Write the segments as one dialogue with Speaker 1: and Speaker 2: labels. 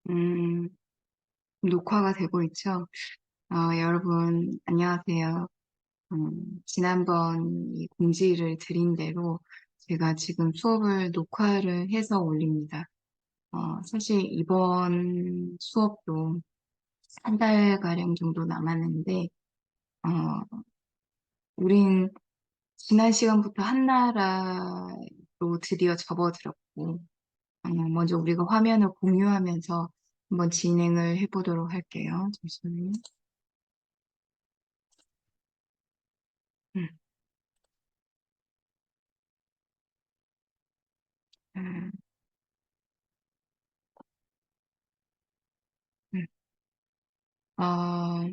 Speaker 1: 음, 녹화가 되고 있죠? 여러분, 안녕하세요. 지난번 이 공지를 드린 대로 제가 지금 수업을 녹화를 해서 올립니다. 사실 이번 수업도 한 달가량 정도 남았는데, 어, 우린 지난 시간부터 한나라로 드디어 접어들었고, 먼저 우리가 화면을 공유하면서 한번 진행을 해보도록 할게요. 잠시만요. 음, 음, 음. 어,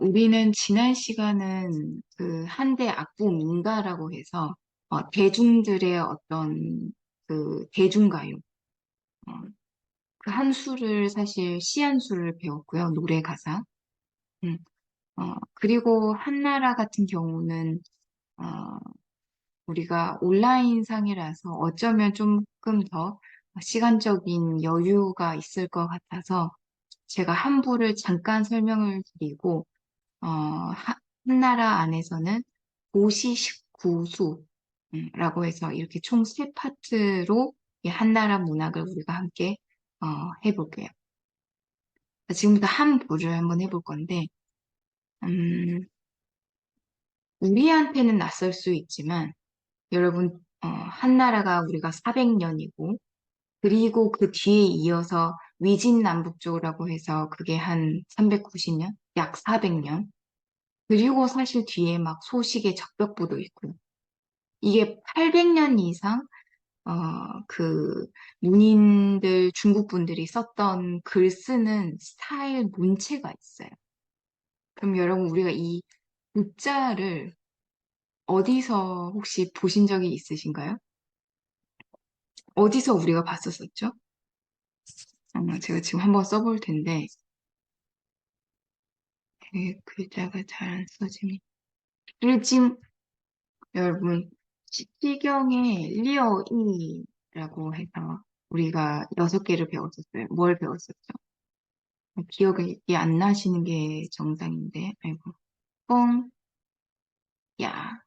Speaker 1: 우리는 지난 시간은 그 한대 악보 민가라고 해서 대중들의 어떤 그 대중가요, 어, 그 한 수를 사실 시 한 수를 배웠고요. 노래 가사. 음, 그리고 한나라 같은 경우는 어, 우리가 온라인 상이라서 어쩌면 조금 더 시간적인 여유가 있을 것 같아서 제가 한 부를 잠깐 설명을 드리고 한나라 안에서는 고시 19수라고 해서 이렇게 총 세 파트로 이 한나라 문학을 우리가 함께 해볼게요. 지금부터 한 부를 한번 해볼 건데, 음, 우리한테는 낯설 수 있지만, 여러분, 한나라가 우리가 400년이고, 그리고 그 뒤에 이어서 위진남북조라고 해서 그게 한 390년? 약 400년? 그리고 사실 뒤에 막 소식의 적벽부도 있고요. 이게 800년 이상, 그, 문인들, 중국 분들이 썼던 글 쓰는 스타일 문체가 있어요. 그럼 여러분, 우리가 이 문자를 어디서 혹시 보신 적이 있으신가요? 어디서 우리가 봤었었죠? 제가 지금 한번 써볼 텐데, 그 글자가 잘 안 써지니. 일진, 여러분, 시경의 리어이라고 해서 우리가 6개를 배웠었어요. 뭘 배웠었죠? 기억이 안 나시는 게 정상인데, 아이고. 뽕, 야,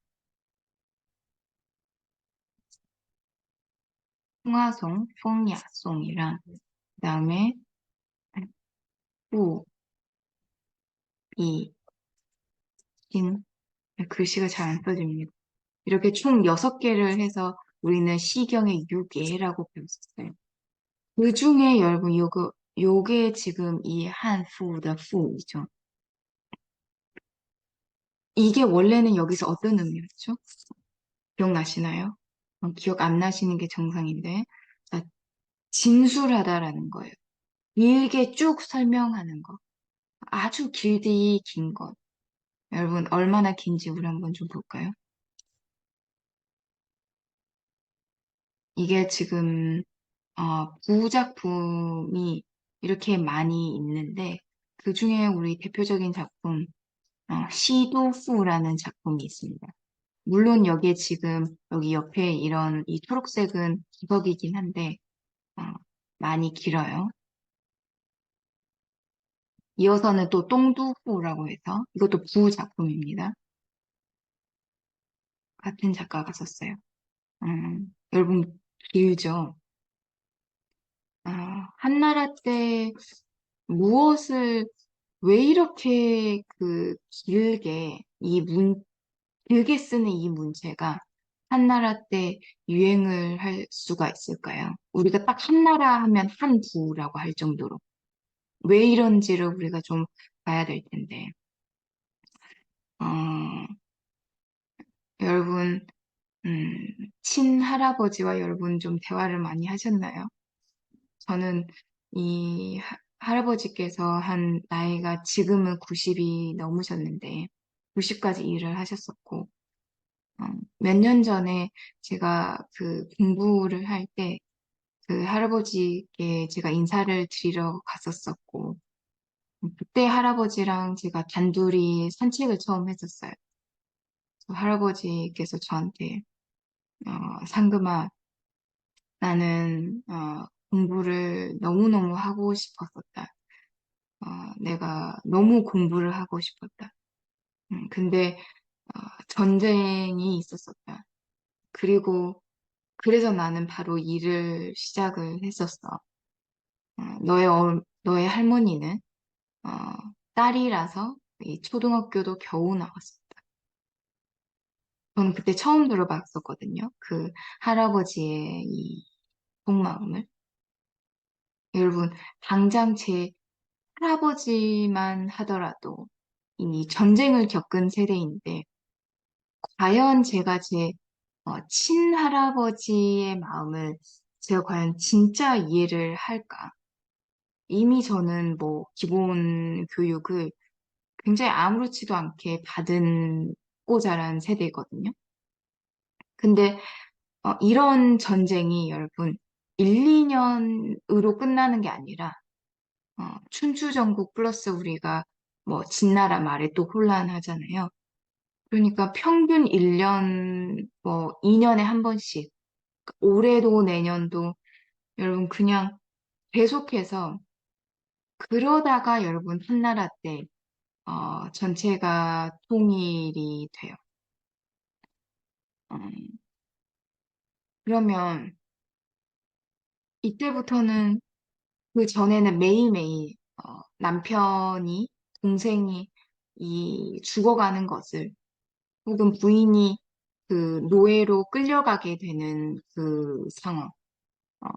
Speaker 1: 풍화송, 뽕야송이랑, 그 다음에, 우, 이, 인, 글씨가 잘 안 써집니다. 이렇게 총 6개를 해서 우리는 시경의 유계라고 배웠었어요. 그 중에 여러분, 요게 지금 이 한푸의 푸이죠. 이게 원래는 여기서 어떤 의미였죠? 기억나시나요? 기억 안 나시는 게 정상인데. 자, 진술하다라는 거예요. 길게 쭉 설명하는 거. 아주 길디 긴 것. 여러분, 얼마나 긴지 우리 한번 좀 볼까요? 이게 지금, 부작품이 이렇게 많이 있는데, 그 중에 우리 대표적인 작품, 시도후라는 작품이 있습니다. 물론 여기에 지금, 여기 옆에 이런, 이 초록색은 기억이긴 한데, 어, 많이 길어요. 이어서는 또 똥두후라고 해서, 이것도 부작품입니다. 같은 작가가 썼어요. 여러분, 길죠? 한나라 때 무엇을, 왜 이렇게 그 길게, 길게 쓰는 이 문체가 한나라 때 유행을 할 수가 있을까요? 우리가 딱 한나라 하면 한부라고 할 정도로. 왜 이런지를 우리가 좀 봐야 될 텐데. 어, 여러분, 음, 친할아버지와 여러분 좀 대화를 많이 하셨나요? 저는 이 할아버지께서 한 나이가 지금은 90이 넘으셨는데 90까지 일을 하셨었고 몇 년 전에 제가 그 공부를 할 때 그 할아버지께 제가 인사를 드리러 갔었었고 그때 할아버지랑 제가 단둘이 산책을 처음 했었어요. 할아버지께서 저한테 상금아 나는 공부를 너무너무 하고 싶었었다. 내가 너무 공부를 하고 싶었다. 근데 전쟁이 있었었다. 그리고 그래서 나는 바로 일을 시작을 했었어. 너의 할머니는 어, 딸이라서 이 초등학교도 겨우 나왔어. 저는 그때 처음 들어봤었거든요. 그 할아버지의 이 속마음을. 여러분, 당장 제 할아버지만 하더라도 이미 전쟁을 겪은 세대인데, 과연 제가 제 친할아버지의 마음을 제가 과연 진짜 이해를 할까? 이미 저는 뭐 기본 교육을 굉장히 아무렇지도 않게 받고 자란 세대거든요. 근데 이런 전쟁이 여러분 1, 2년으로 끝나는 게 아니라 춘추전국 플러스 우리가 뭐 진나라 말에 또 혼란하잖아요. 그러니까 평균 1년 뭐 2년에 한 번씩 올해도 내년도 여러분 그냥 계속해서 그러다가 여러분 한나라 때 전체가 통일이 돼요. 음, 그러면 이때부터는 그 전에는 매일매일 남편이, 동생이 이 죽어가는 것을 혹은 부인이 그 노예로 끌려가게 되는 그 상황, 어,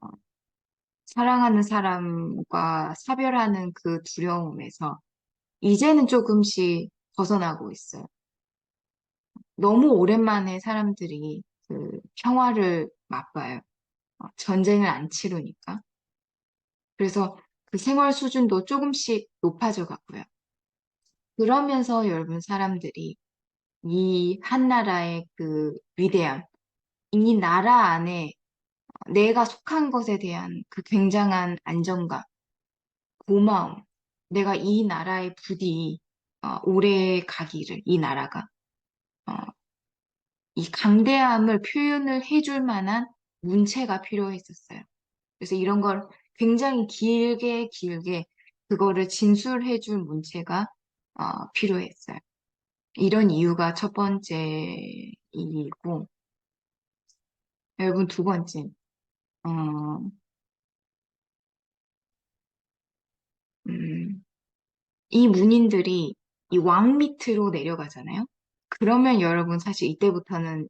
Speaker 1: 사랑하는 사람과 사별하는 그 두려움에서 이제는 조금씩 벗어나고 있어요. 너무 오랜만에 사람들이 그 평화를 맛봐요. 전쟁을 안 치르니까. 그래서 그 생활 수준도 조금씩 높아져 가고요. 그러면서 여러분 사람들이 이 한 나라의 그 위대함, 이 나라 안에 내가 속한 것에 대한 그 굉장한 안정감, 고마움, 내가 이 나라의 부디 오래 가기를, 이 나라가 어, 이 강대함을 표현을 해줄 만한 문체가 필요했었어요. 그래서 이런 걸 굉장히 길게 길게 그거를 진술해줄 문체가 필요했어요. 이런 이유가 첫 번째 이유고, 여러분 두 번째, 어, 음, 이 문인들이 이 왕 밑으로 내려가잖아요. 그러면 여러분 사실 이때부터는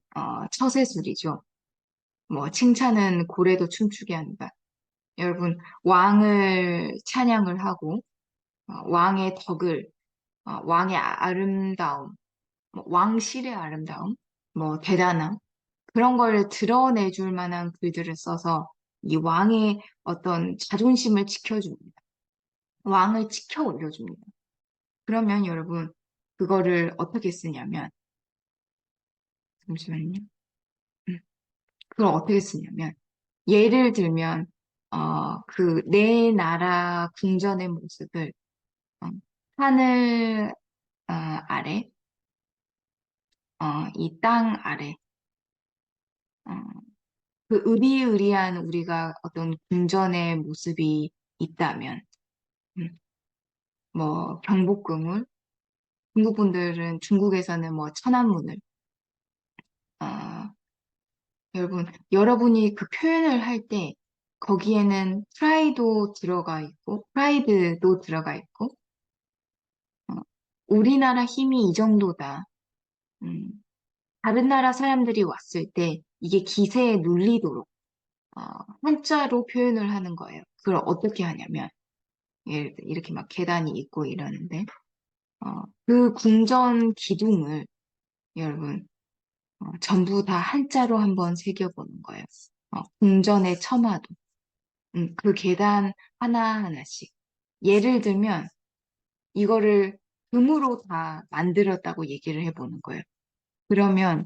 Speaker 1: 처세술이죠. 뭐 칭찬은 고래도 춤추게 한다. 여러분 왕을 찬양을 하고 왕의 덕을 왕의 아름다움, 뭐, 왕실의 아름다움, 뭐 대단함 그런 걸 드러내줄 만한 글들을 써서 이 왕의 어떤 자존심을 지켜줍니다. 왕을 지켜 올려줍니다. 그러면 여러분 그거를 어떻게 쓰냐면 잠시만요. 음, 그걸 어떻게 쓰냐면 예를 들면 그 내 나라 궁전의 모습을 어, 하늘 아래 이 땅 아래 어, 그 의리의리한 우리가 어떤 궁전의 모습이 있다면 음, 뭐 경복궁을 중국 분들은 중국에서는 뭐 천안문을 어, 여러분이 그 표현을 할 때 거기에는 프라이드도 들어가 있고 어, 우리나라 힘이 이 정도다. 음, 다른 나라 사람들이 왔을 때 이게 기세에 눌리도록 어, 한자로 표현을 하는 거예요. 그걸 어떻게 하냐면 예를 들어 이렇게 막 계단이 있고 이러는데 그 궁전 기둥을 여러분 전부 다 한자로 한번 새겨보는 거예요. 궁전의 처마도 그 계단 하나하나씩 예를 들면 이거를 금으로 다 만들었다고 얘기를 해보는 거예요. 그러면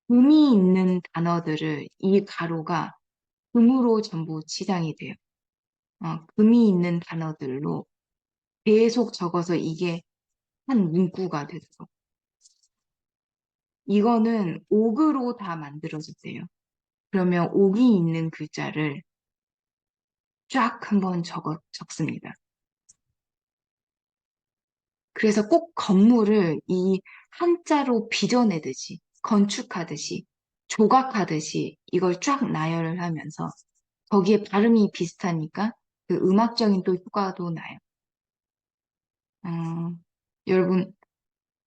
Speaker 1: 금이 있는 단어들을 이 가로가 금으로 전부 치장이 돼요. 금이 있는 단어들로 계속 적어서 이게 한 문구가 됐어. 이거는 옥으로 다 만들어졌대요. 그러면 옥이 있는 글자를 쫙 한번 적습니다. 그래서 꼭 건물을 이 한자로 빚어내듯이, 건축하듯이, 조각하듯이 이걸 쫙 나열을 하면서 거기에 발음이 비슷하니까 그 음악적인 또 효과도 나요. 어, 여러분,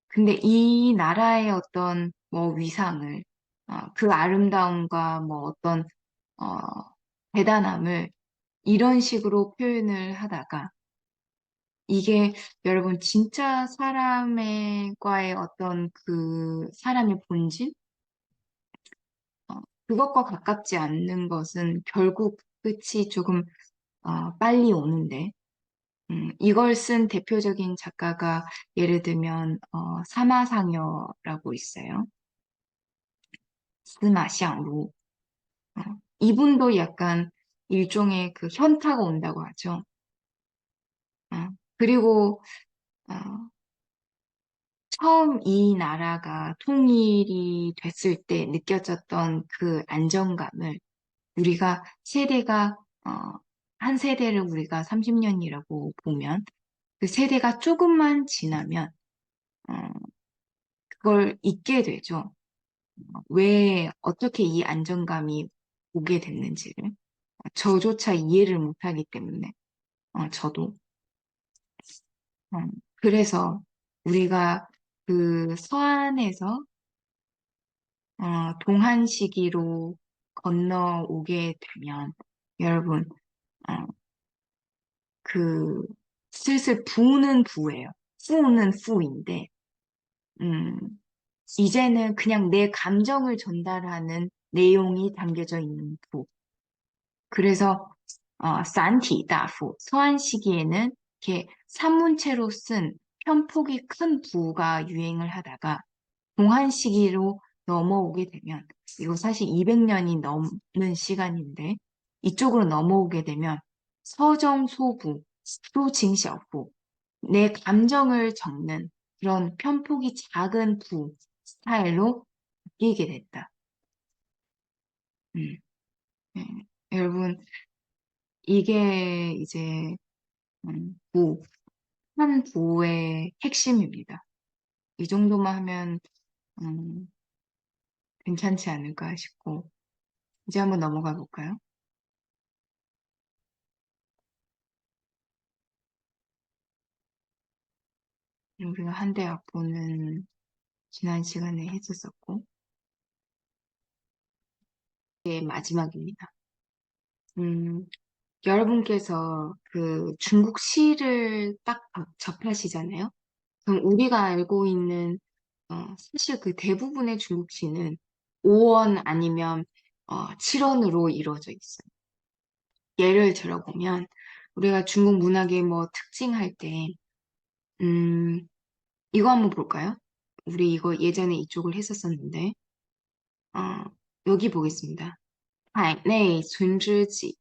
Speaker 1: 근데 이 나라의 어떤 뭐 위상을, 그 아름다움과 뭐 어떤, 어, 대단함을 이런 식으로 표현을 하다가 이게 여러분 진짜 사람과의 어떤 그 사람의 본질? 그것과 가깝지 않는 것은 결국 끝이 조금 빨리 오는데 이걸 쓴 대표적인 작가가 예를 들면 사마상여라고 있어요. 스마샹루. 어, 이분도 약간 일종의 그 현타가 온다고 하죠. 그리고 어, 처음 이 나라가 통일이 됐을 때 느껴졌던 그 안정감을 우리가 세대가, 한 세대를 우리가 30년이라고 보면 그 세대가 조금만 지나면, 어, 그걸 잊게 되죠. 왜, 어떻게 이 안정감이 오게 됐는지를. 저조차 이해를 못하기 때문에, 저도. 어, 그래서 우리가 그 서안에서 동한 시기로 건너오게 되면 여러분 어, 그 슬슬 부는 부예요. 부는 부인데 음, 이제는 그냥 내 감정을 전달하는 내용이 담겨져 있는 부. 그래서 산티 다부 서한 시기에는 이렇게 산문체로 쓴 편폭이 큰 부가 유행을 하다가 동한 시기로 넘어오게 되면, 이거 사실 200년이 넘는 시간인데, 이쪽으로 넘어오게 되면 서정소부, 수징셔부, 내 감정을 적는 그런 편폭이 작은 부 스타일로 바뀌게 됐다. 음, 네. 여러분, 이게 이제 부, 한 부의 핵심입니다. 이 정도만 하면 음, 괜찮지 않을까 싶고, 이제 한번 넘어가 볼까요? 우리가 한대 악보는 지난 시간에 했었었고, 이게 마지막입니다. 음, 여러분께서 그 중국 시를 딱 접하시잖아요? 그럼 우리가 알고 있는, 사실 그 대부분의 중국 시는 5원 아니면 7원으로 이루어져 있어요. 예를 들어보면, 우리가 중국 문학의 뭐 특징할 때, 음, 이거 한번 볼까요? 우리 이거 예전에 이쪽을 했었었는데, 어, 여기 보겠습니다. 海内存知己,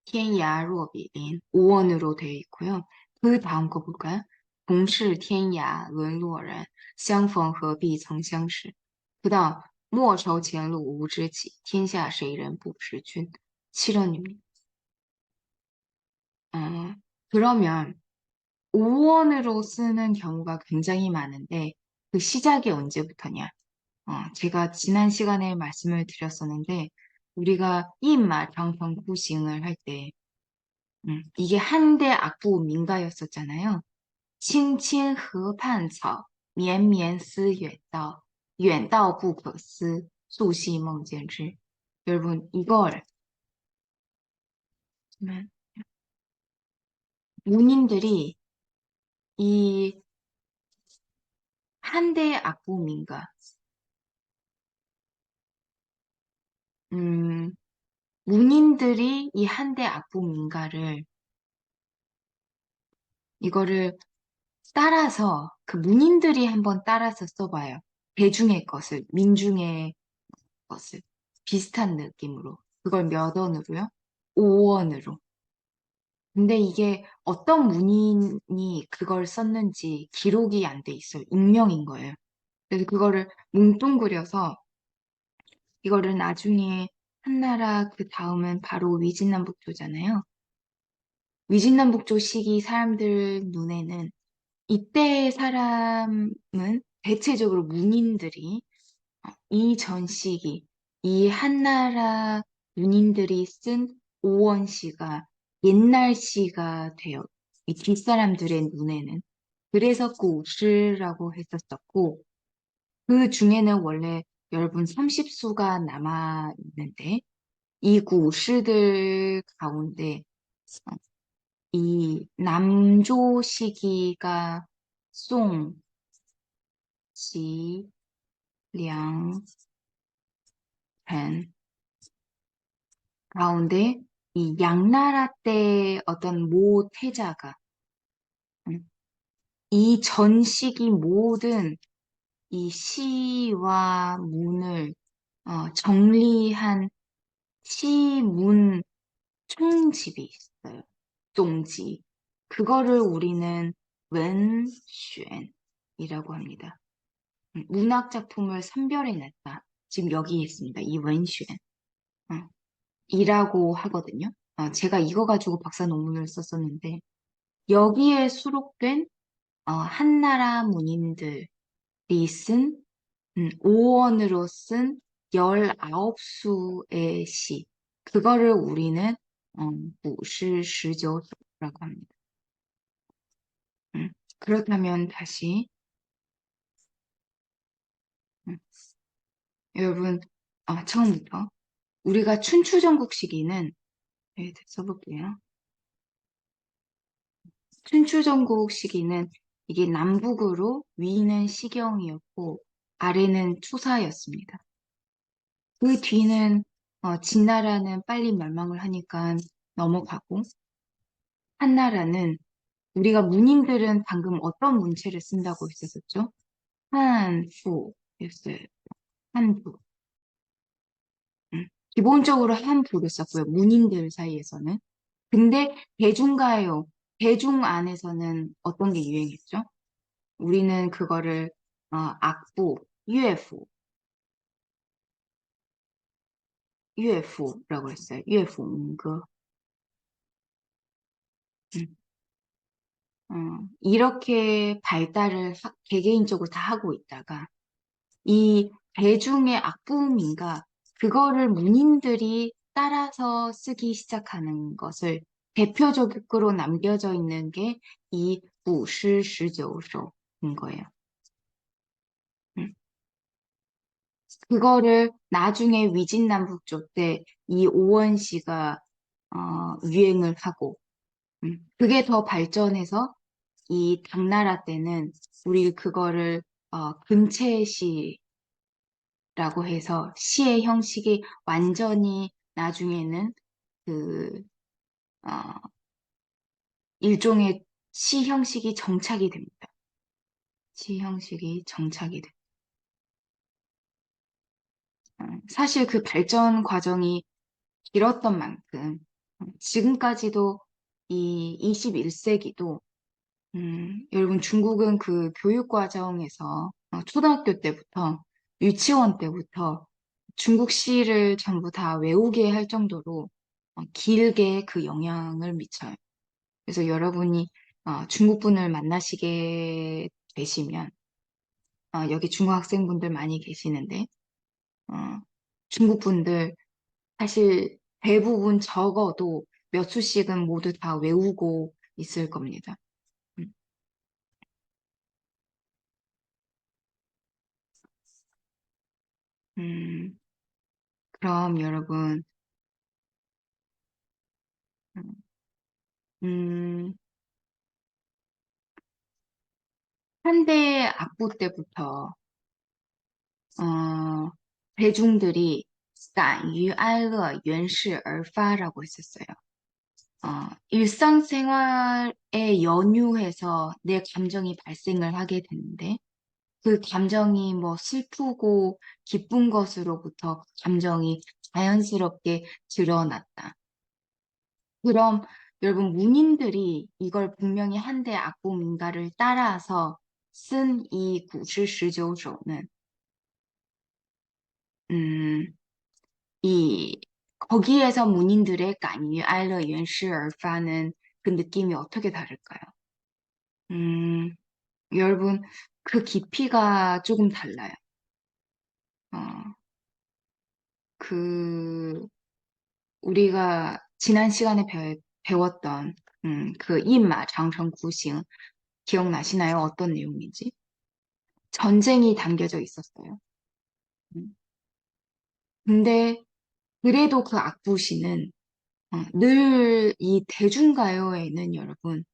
Speaker 1: 天涯若比邻, 5원으로 되어 있고요. 그 다음 거 볼까요? 同是天涯沦落人, 相逢何必曾相识. 그 다음, 莫愁前路无知己, 天下谁人不识君. 7원입니다. 그러면 5원으로 쓰는 경우가 굉장히 많은데 그 시작이 언제부터냐? 제가 지난 시간에 말씀을 드렸었는데, 우리가 이인말 방방구싱을 할 때, 이게 한대 악보 민가였었잖아요. 칭칭河畔草, 绵绵思远道, 远道不可思,素昔梦见之. 여러분, 이걸 정말 문인들이 이 한대 악보 민가, 음, 문인들이 이 한대 악보 민가를 이거를 따라서 그 문인들이 한번 따라서 써봐요. 대중의 것을, 민중의 것을 비슷한 느낌으로. 그걸 몇 원으로요? 5원으로. 근데 이게 어떤 문인이 그걸 썼는지 기록이 안 돼 있어요. 익명인 거예요. 그래서 그거를 뭉뚱그려서 이거를 나중에 한나라 그 다음은 바로 위진남북조잖아요. 위진남북조 시기 사람들 눈에는 이때 사람은 대체적으로 문인들이 이 전시기, 이 한나라 문인들이 쓴 오원시가 옛날 시가 되어 이 뒷사람들의 눈에는 그래서 구시라고 했었었고 그 중에는 원래 여러분 30수가 남아 있는데 이 구시들 가운데 이 남조 시기가 송, 지, 량, pen 가운데 이 양나라 때 어떤 모 태자가 이 전시기 모든 이 시와 문을 정리한 시문 총집이 있어요. 종지. 그거를 우리는文选이라고 합니다. 문학 작품을 선별해냈다. 지금 여기 있습니다. 이文选. 이라고 하거든요. 제가 이거 가지고 박사 논문을 썼었는데 여기에 수록된 한나라 문인들이 쓴 5원으로 쓴 19수의 시 그거를 우리는 부시十九首라고 합니다. 그렇다면 다시 음, 여러분 처음부터 우리가 춘추전국 시기는 써볼게요. 춘추전국 시기는 이게 남북으로 위는 시경이었고 아래는 투사였습니다. 그 뒤는 진나라는 빨리 멸망을 하니까 넘어가고 한나라는 우리가 문인들은 방금 어떤 문체를 쓴다고 했었죠? 한푸였어요. 한푸. 기본적으로 한푸를 썼고요. 문인들 사이에서는. 근데 대중가요, 대중 안에서는 어떤 게 유행했죠? 우리는 그거를 악부,乐府,乐府라고 했어요. 乐府문거. 이렇게 발달을 개개인적으로 다 하고 있다가 이 대중의 악부음인가 그거를 문인들이 따라서 쓰기 시작하는 것을 대표적으로 남겨져 있는 게 이古诗 19首인 거예요. 음. 그거를 나중에 위진남북조 때 이 오원시가 유행을 하고 그게 더 발전해서 이 당나라 때는 우리 그거를 근체시라고 해서 시의 형식이 완전히 나중에는 그 어, 일종의 시 형식이 정착이 됩니다. 시 형식이 정착이 돼. 사실 그 발전 과정이 길었던 만큼 지금까지도 이 21세기도 여러분, 중국은 그 교육 과정에서 초등학교 때부터, 유치원 때부터 중국 시를 전부 다 외우게 할 정도로 길게 그 영향을 미쳐요. 그래서 여러분이 중국 분을 만나시게 되시면, 여기 중국 학생분들 많이 계시는데, 어, 중국 분들 사실 대부분 적어도 몇 수씩은 모두 다 외우고 있을 겁니다. 음, 음, 그럼 여러분, 음, 한대 악부 때부터, 어, 대중들이 敢于哀乐原是而发라고 했었어요. 일상생활에 연유해서 내 감정이 발생을 하게 되는데, 그 감정이 뭐 슬프고 기쁜 것으로부터 감정이 자연스럽게 드러났다. 그럼 여러분 문인들이 이걸 분명히 한대 악보민가를 따라서 쓴 이 구시十九首는 음, 이 거기에서 문인들의 간유 알러原始而发는 그 느낌이 어떻게 다를까요? 음, 여러분, 그 깊이가 조금 달라요. 어, 그, 우리가 지난 시간에 배웠던, 그 인마 장城구싱 기억나시나요? 어떤 내용인지? 전쟁이 담겨져 있었어요. 음. 근데 그래도 그 악부시는 늘 이 대중가요에는 여러분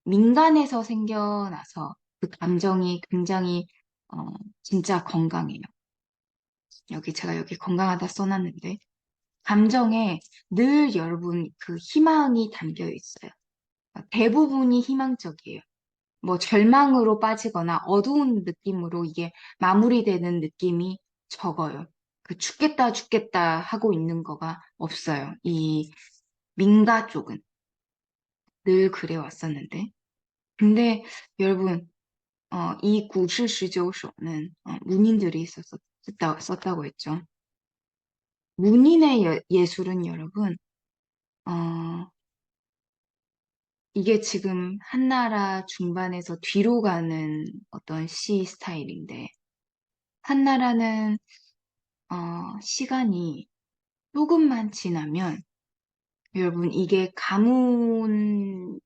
Speaker 1: 민간에서 생겨나서 그 감정이 굉장히 어, 진짜 건강해요. 제가 여기 건강하다 써놨는데 감정에 늘 여러분 그 희망이 담겨 있어요. 대부분이 희망적이에요. 뭐 절망으로 빠지거나 어두운 느낌으로 이게 마무리되는 느낌이 적어요. 그 죽겠다 죽겠다 하고 있는 거가 없어요. 이 민가 쪽은 늘 그래 왔었는데. 근데 여러분 이 구실시조서는 문인들이 썼다고 했죠. 문인의 예술은 여러분 어, 이게 지금 한나라 중반에서 뒤로 가는 어떤 시 스타일인데 한나라는 시간이 조금만 지나면 여러분 이게 가문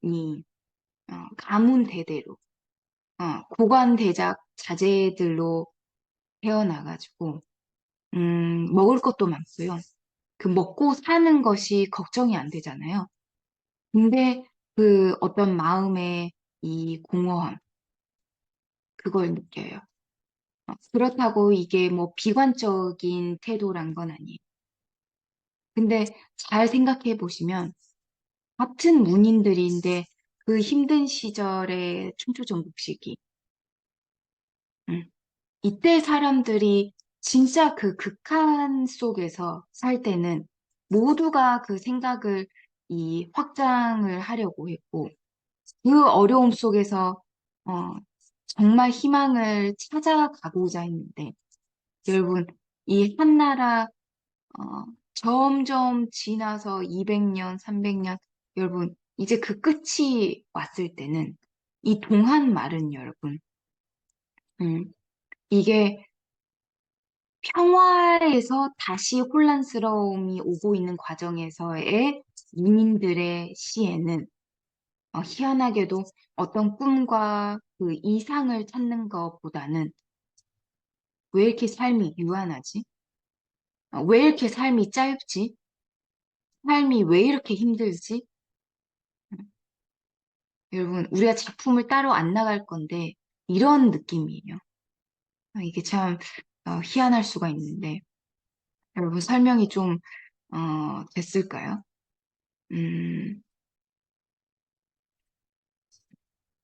Speaker 1: 대대로 고관대작 자제들로 태어나가지고 먹을 것도 많고요. 그 먹고 사는 것이 걱정이 안 되잖아요. 근데 그 어떤 마음의 이 공허함 그걸 느껴요. 그렇다고 이게 뭐 비관적인 태도란 건 아니에요. 근데 잘 생각해 보시면 같은 문인들인데 그 힘든 시절의 춘추전국 시기 음, 이때 사람들이 진짜 그 극한 속에서 살 때는 모두가 그 생각을 이 확장을 하려고 했고 그 어려움 속에서 어, 정말 희망을 찾아가고자 했는데 여러분 이 한나라 점점 지나서 200년, 300년 여러분 이제 그 끝이 왔을 때는 이 동한 말은 여러분 음, 이게 평화에서 다시 혼란스러움이 오고 있는 과정에서의 민인들의 시에는 희한하게도 어떤 꿈과 그 이상을 찾는 것보다는 왜 이렇게 삶이 유한하지? 왜 이렇게 삶이 짧지? 삶이 왜 이렇게 힘들지? 여러분, 우리가 작품을 따로 안 나갈 건데 이런 느낌이에요. 이게 참 희한할 수가 있는데 여러분 설명이 좀 됐을까요? 음,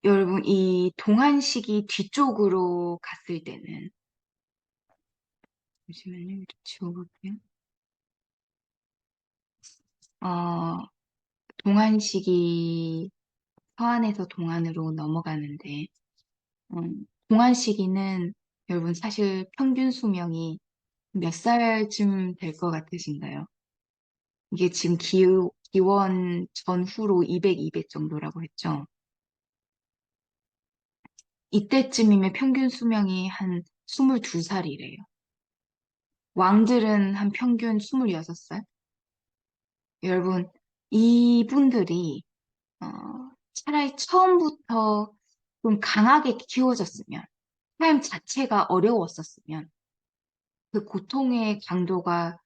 Speaker 1: 여러분, 이 동안식이 뒤쪽으로 갔을 때는, 잠시만요, 이렇게 지워볼게요. 어, 동안식이 서안에서 동안으로 넘어가는데, 동안시기는 여러분 사실 평균 수명이 몇 살쯤 될 것 같으신가요? 이게 지금 기원 전후로 200, 200 정도라고 했죠. 이때쯤이면 평균 수명이 한 22살이래요. 왕들은 한 평균 26살? 여러분, 이분들이 어, 차라리 처음부터 좀 강하게 키워졌으면, 삶 자체가 어려웠었으면, 그 고통의 강도가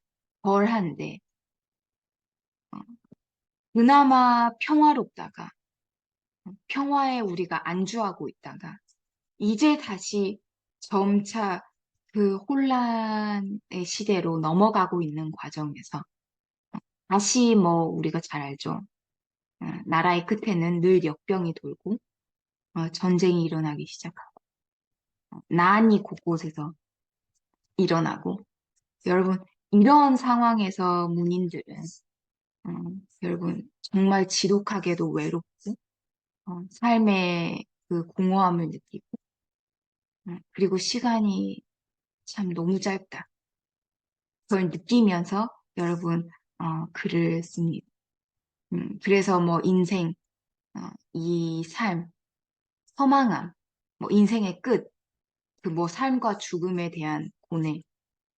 Speaker 1: 덜한데, 어, 그나마 평화롭다가, 평화에 우리가 안주하고 있다가, 이제 다시 점차 그 혼란의 시대로 넘어가고 있는 과정에서, 다시 뭐 우리가 잘 알죠. 나라의 끝에는 늘 역병이 돌고, 전쟁이 일어나기 시작하고, 난이 곳곳에서 일어나고, 여러분, 이런 상황에서 문인들은, 어, 여러분, 정말 지독하게도 외롭고, 삶의 그 공허함을 느끼고, 그리고 시간이 참 너무 짧다. 그걸 느끼면서 여러분, 글을 씁니다. 그래서 뭐 인생, 이 삶, 허망함, 뭐 인생의 끝, 그 뭐 삶과 죽음에 대한 고뇌,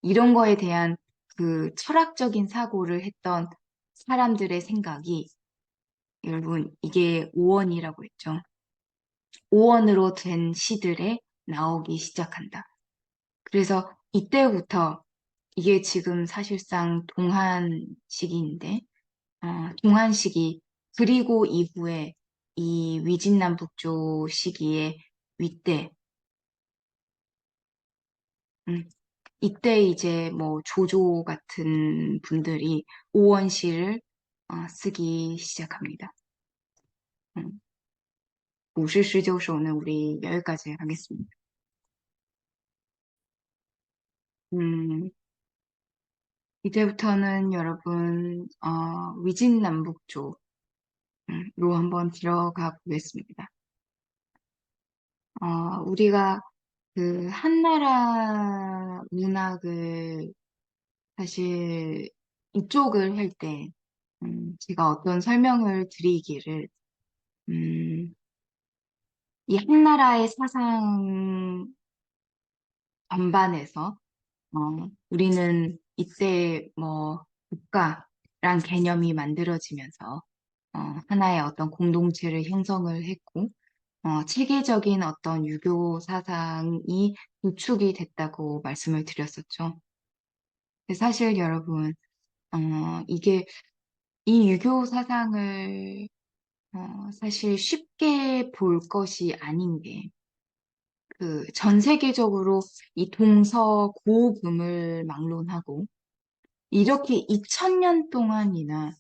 Speaker 1: 이런 거에 대한 그 철학적인 사고를 했던 사람들의 생각이 여러분 이게 오원이라고 했죠. 오원으로 된 시들에 나오기 시작한다. 그래서 이때부터 이게 지금 사실상 동한 시기인데 동한 시기 그리고 이후에 이 위진남북조 시기의 윗대 음, 이때 이제 뭐 조조 같은 분들이 오원시를 쓰기 시작합니다. 음, 五十十九首는 우리 여기까지 하겠습니다. 음, 이제부터는 여러분 위진남북조로 한번 들어가 보겠습니다. 우리가 그 한나라 문학을 사실 이쪽을 할 때, 제가 어떤 설명을 드리기를, 음, 이 한나라의 사상 전반에서, 우리는 이때 뭐, 국가란 개념이 만들어지면서, 하나의 어떤 공동체를 형성을 했고, 체계적인 어떤 유교 사상이 구축이 됐다고 말씀을 드렸었죠. 근데 사실 여러분, 이게 이 유교 사상을 사실 쉽게 볼 것이 아닌 게, 그 전 세계적으로 이 동서 고금을 막론하고 이렇게 2000년 동안이나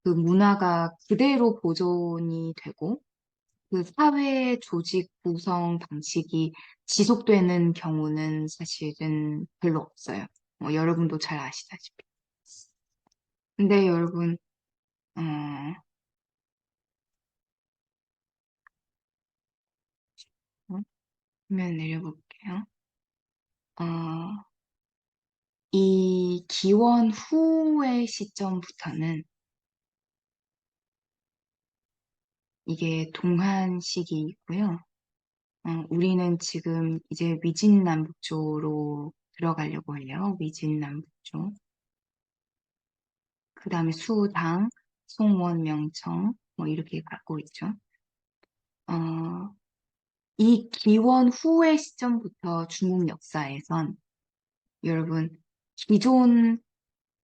Speaker 1: 그 문화가 그대로 보존이 되고 그 사회 조직 구성 방식이 지속되는 경우는 사실은 별로 없어요. 여러분도 잘 아시다시피. 근데 여러분, 어, 화면 내려볼게요. 어, 이 기원 후의 시점부터는 이게 동한 시기이고요. 우리는 지금 이제 위진남북조로 들어가려고 해요. 위진남북조. 그 다음에 수당, 송원, 명청, 뭐 이렇게 갖고 있죠. 어, 이 기원 후의 시점부터 중국 역사에선 여러분, 기존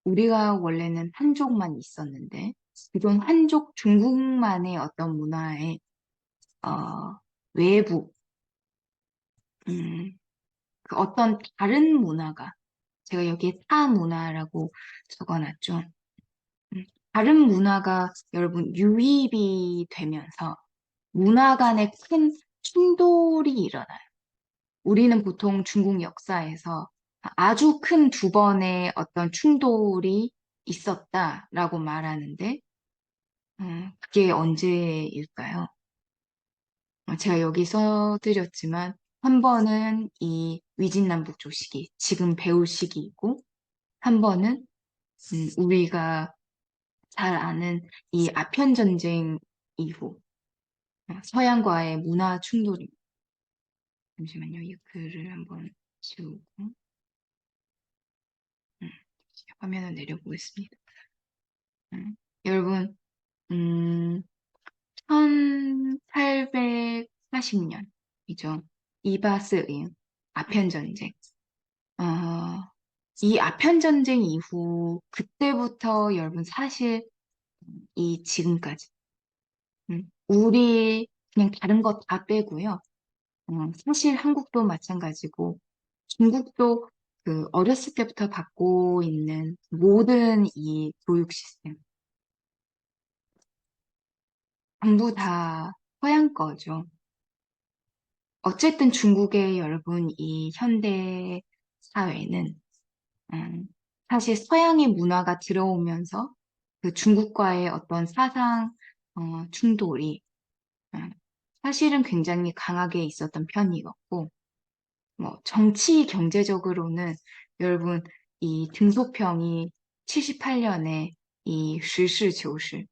Speaker 1: 우리가 원래는 한족만 있었는데 기존 한족 중국만의 어떤 문화의 외부 음, 그 어떤 다른 문화가 제가 여기에 타 문화라고 적어놨죠. 음, 다른 문화가 여러분 유입이 되면서 문화 간의 큰 충돌이 일어나요. 우리는 보통 중국 역사에서 아주 큰 두 번의 어떤 충돌이 있었다라고 말하는데, 그게 언제일까요? 제가 여기 써드렸지만, 한 번은 이 위진남북조 시기, 지금 배울 시기이고, 한 번은 우리가 잘 아는 이 아편전쟁 이후 서양과의 문화 충돌이 잠시만요. 이 글을 한번 지우고 음, 화면을 내려보겠습니다. 음, 여러분, 음, 1840년이죠. 이바스의 아편전쟁. 어, 이 아편전쟁 이후 그때부터 여러분 사실 이 지금까지 우리 그냥 다른 거 다 빼고요. 사실 한국도 마찬가지고 중국도 그 어렸을 때부터 받고 있는 모든 이 교육 시스템 전부 다 서양 거죠. 어쨌든 중국의 여러분 이 현대 사회는 음, 사실 서양의 문화가 들어오면서 그 중국과의 어떤 사상 충돌이 음, 사실은 굉장히 강하게 있었던 편이었고 뭐 정치 경제적으로는 여러분 이 등소평이 78년에 이实事求是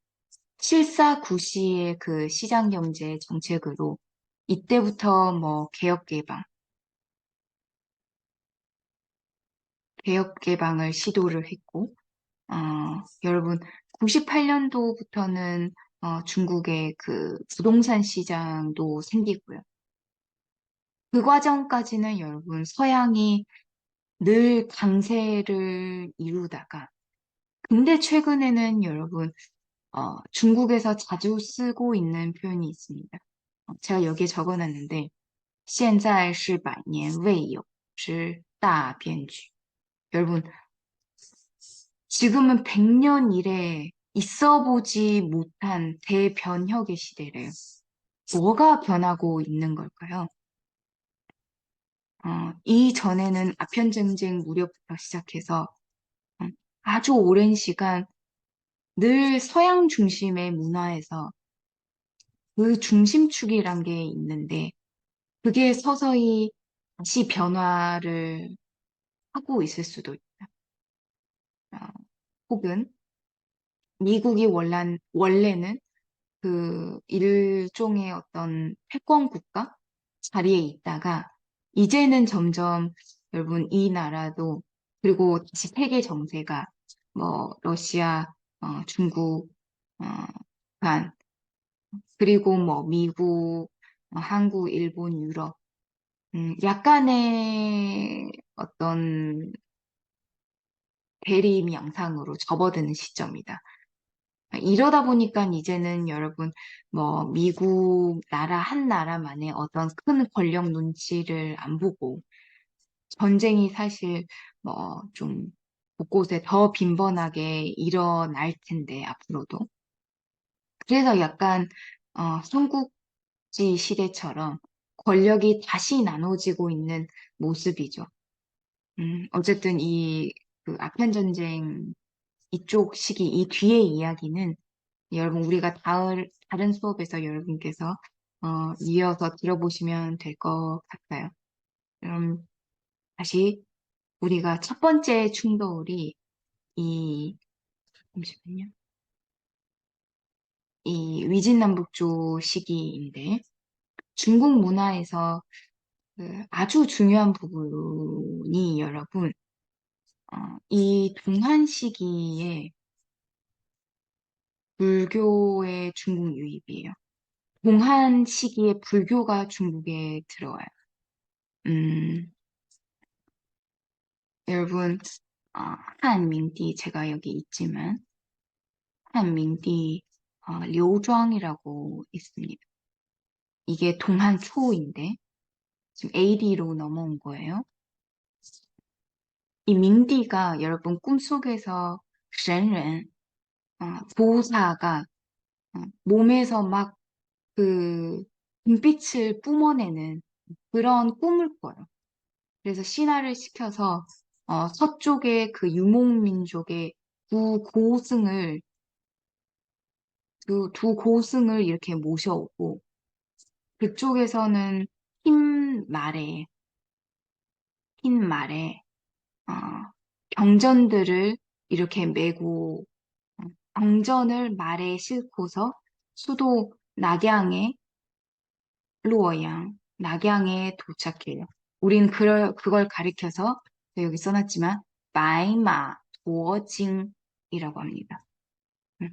Speaker 1: 실사구시의 그 시장경제 정책으로 이때부터 뭐 개혁 개방을 시도를 했고, 어, 여러분, 98년도부터는 중국의 그 부동산 시장도 생기고요. 그 과정까지는 여러분, 서양이 늘 강세를 이루다가, 근데 최근에는 여러분, 중국에서 자주 쓰고 있는 표현이 있습니다. 제가 여기에 적어놨는데, 现在是百年未有之大变局. 여러분, 지금은 100년 이래 있어 보지 못한 대변혁의 시대래요. 뭐가 변하고 있는 걸까요? 이전에는 아편전쟁 무렵부터 시작해서 어, 아주 오랜 시간 늘 서양 중심의 문화에서 그 중심축이란 게 있는데 그게 서서히 다시 변화를 하고 있을 수도 있다. 어, 혹은 미국이 원래는 그 일종의 어떤 패권 국가 자리에 있다가 이제는 점점 여러분 이 나라도 그리고 다시 세계 정세가 뭐 러시아, 중국, 어, 북한 그리고 뭐 미국, 한국, 일본, 유럽 약간의 어떤 대립 양상으로 접어드는 시점이다. 이러다 보니까 이제는 여러분, 뭐, 미국 나라 한 나라만의 어떤 큰 권력 눈치를 안 보고, 전쟁이 사실 뭐, 좀, 곳곳에 더 빈번하게 일어날 텐데, 앞으로도. 그래서 약간, 삼국지 시대처럼 권력이 다시 나눠지고 있는 모습이죠. 어쨌든 그 아편 전쟁 이쪽 시기, 이 뒤의 이야기는 여러분, 우리가 다른 수업에서 여러분께서, 이어서 들어보시면 될 것 같아요. 그럼 다시 우리가 첫 번째 충돌이 이, 잠시만요. 이 위진남북조 시기인데, 중국 문화에서 그 아주 중요한 부분이 여러분, 이 동한 시기에 불교의 중국 유입이에요. 동한 시기에 불교가 중국에 들어와요. 음, 여러분, 한민디 제가 여기 있지만 한민디 료庄이라고 있습니다. 이게 동한 초인데 지금 AD로 넘어온 거예요. 이 민디가 여러분 꿈속에서神人, 보사가 몸에서 막 그 빛을 뿜어내는 그런 꿈을 꿔요. 그래서 신화를 시켜서 서쪽의 그 유목민족의 두 고승을 그 두 고승을 이렇게 모셔오고 그쪽에서는 흰 말에 흰 말에 어, 경전들을 이렇게 메고 경전을 말에 싣고서 수도 낙양에 도착해요. 우린 그걸 가리켜서 여기 써놨지만 마이마 도어징이라고 합니다. 음,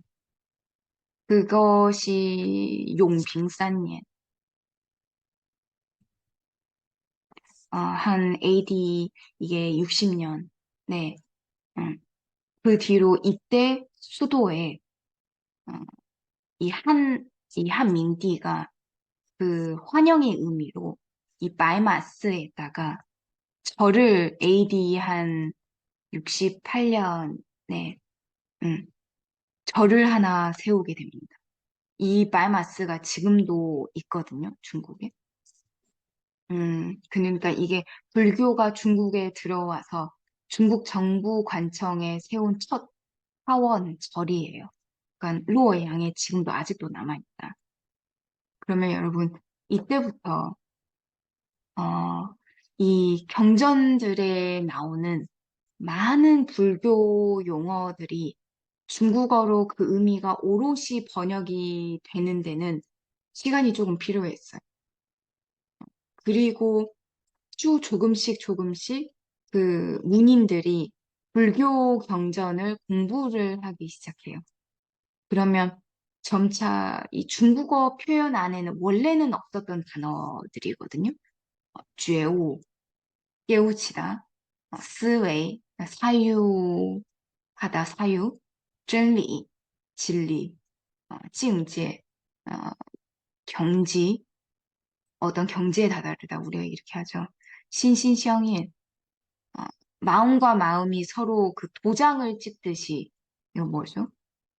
Speaker 1: 그것이 용빙산년 한 AD 이게 60년. 네. 음. 그 뒤로 이때 수도에 어, 이 한, 이 한민디가 그 환영의 의미로 이 마이마스에다가 절을 AD 한 68년에 절을 하나 세우게 됩니다. 이 마이마스가 지금도 있거든요, 중국에. 그러니까 이게 불교가 중국에 들어와서 중국 정부 관청에 세운 첫 화원 절이에요. 그러니까 루어양에 지금도 아직도 남아있다. 그러면 여러분 이때부터 이 경전들에 나오는 많은 불교 용어들이 중국어로 그 의미가 오롯이 번역이 되는 데는 시간이 조금 필요했어요. 그리고 쭉 조금씩 조금씩 그 문인들이 불교 경전을 공부를 하기 시작해요. 그러면 점차 이 중국어 표현 안에는 원래는 없었던 단어들이거든요. 죄우, 깨우치다, 스웨이, 사유하다, 사유,真理, 진리, 징제, 어, 경지, 어떤 경지에 다다르다 우리가 이렇게 하죠. 신신성인, 어, 마음과 마음이 서로 그 도장을 찍듯이 이거 뭐죠?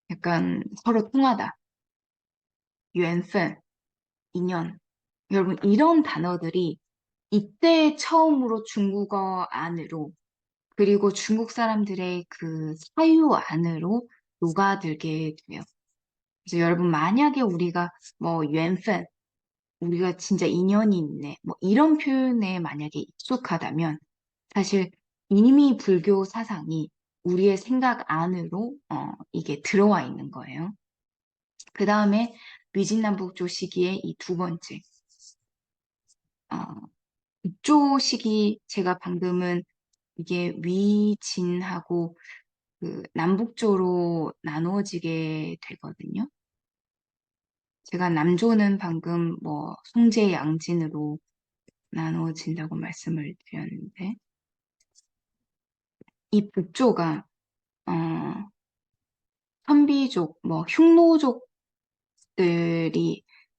Speaker 1: 약간 서로 통하다,缘分, 인연. 여러분 이런 단어들이 이때 처음으로 중국어 안으로 그리고 중국 사람들의 그 사유 안으로 녹아들게 돼요. 그래서 여러분 만약에 우리가 뭐缘分, 우리가 진짜 인연이 있네. 뭐 이런 표현에 만약에 익숙하다면 사실 이미 불교 사상이 우리의 생각 안으로 이게 들어와 있는 거예요. 그 다음에 위진남북조 시기의 이 두 번째. 어, 북조 시기 제가 방금은 이게 위진하고 그 남북조로 나누어지게 되거든요. 제가 남조는 방금 뭐 송제 양진으로 나누어진다고 말씀을 드렸는데 이 북조가 어, 선비족, 뭐 흉노족들이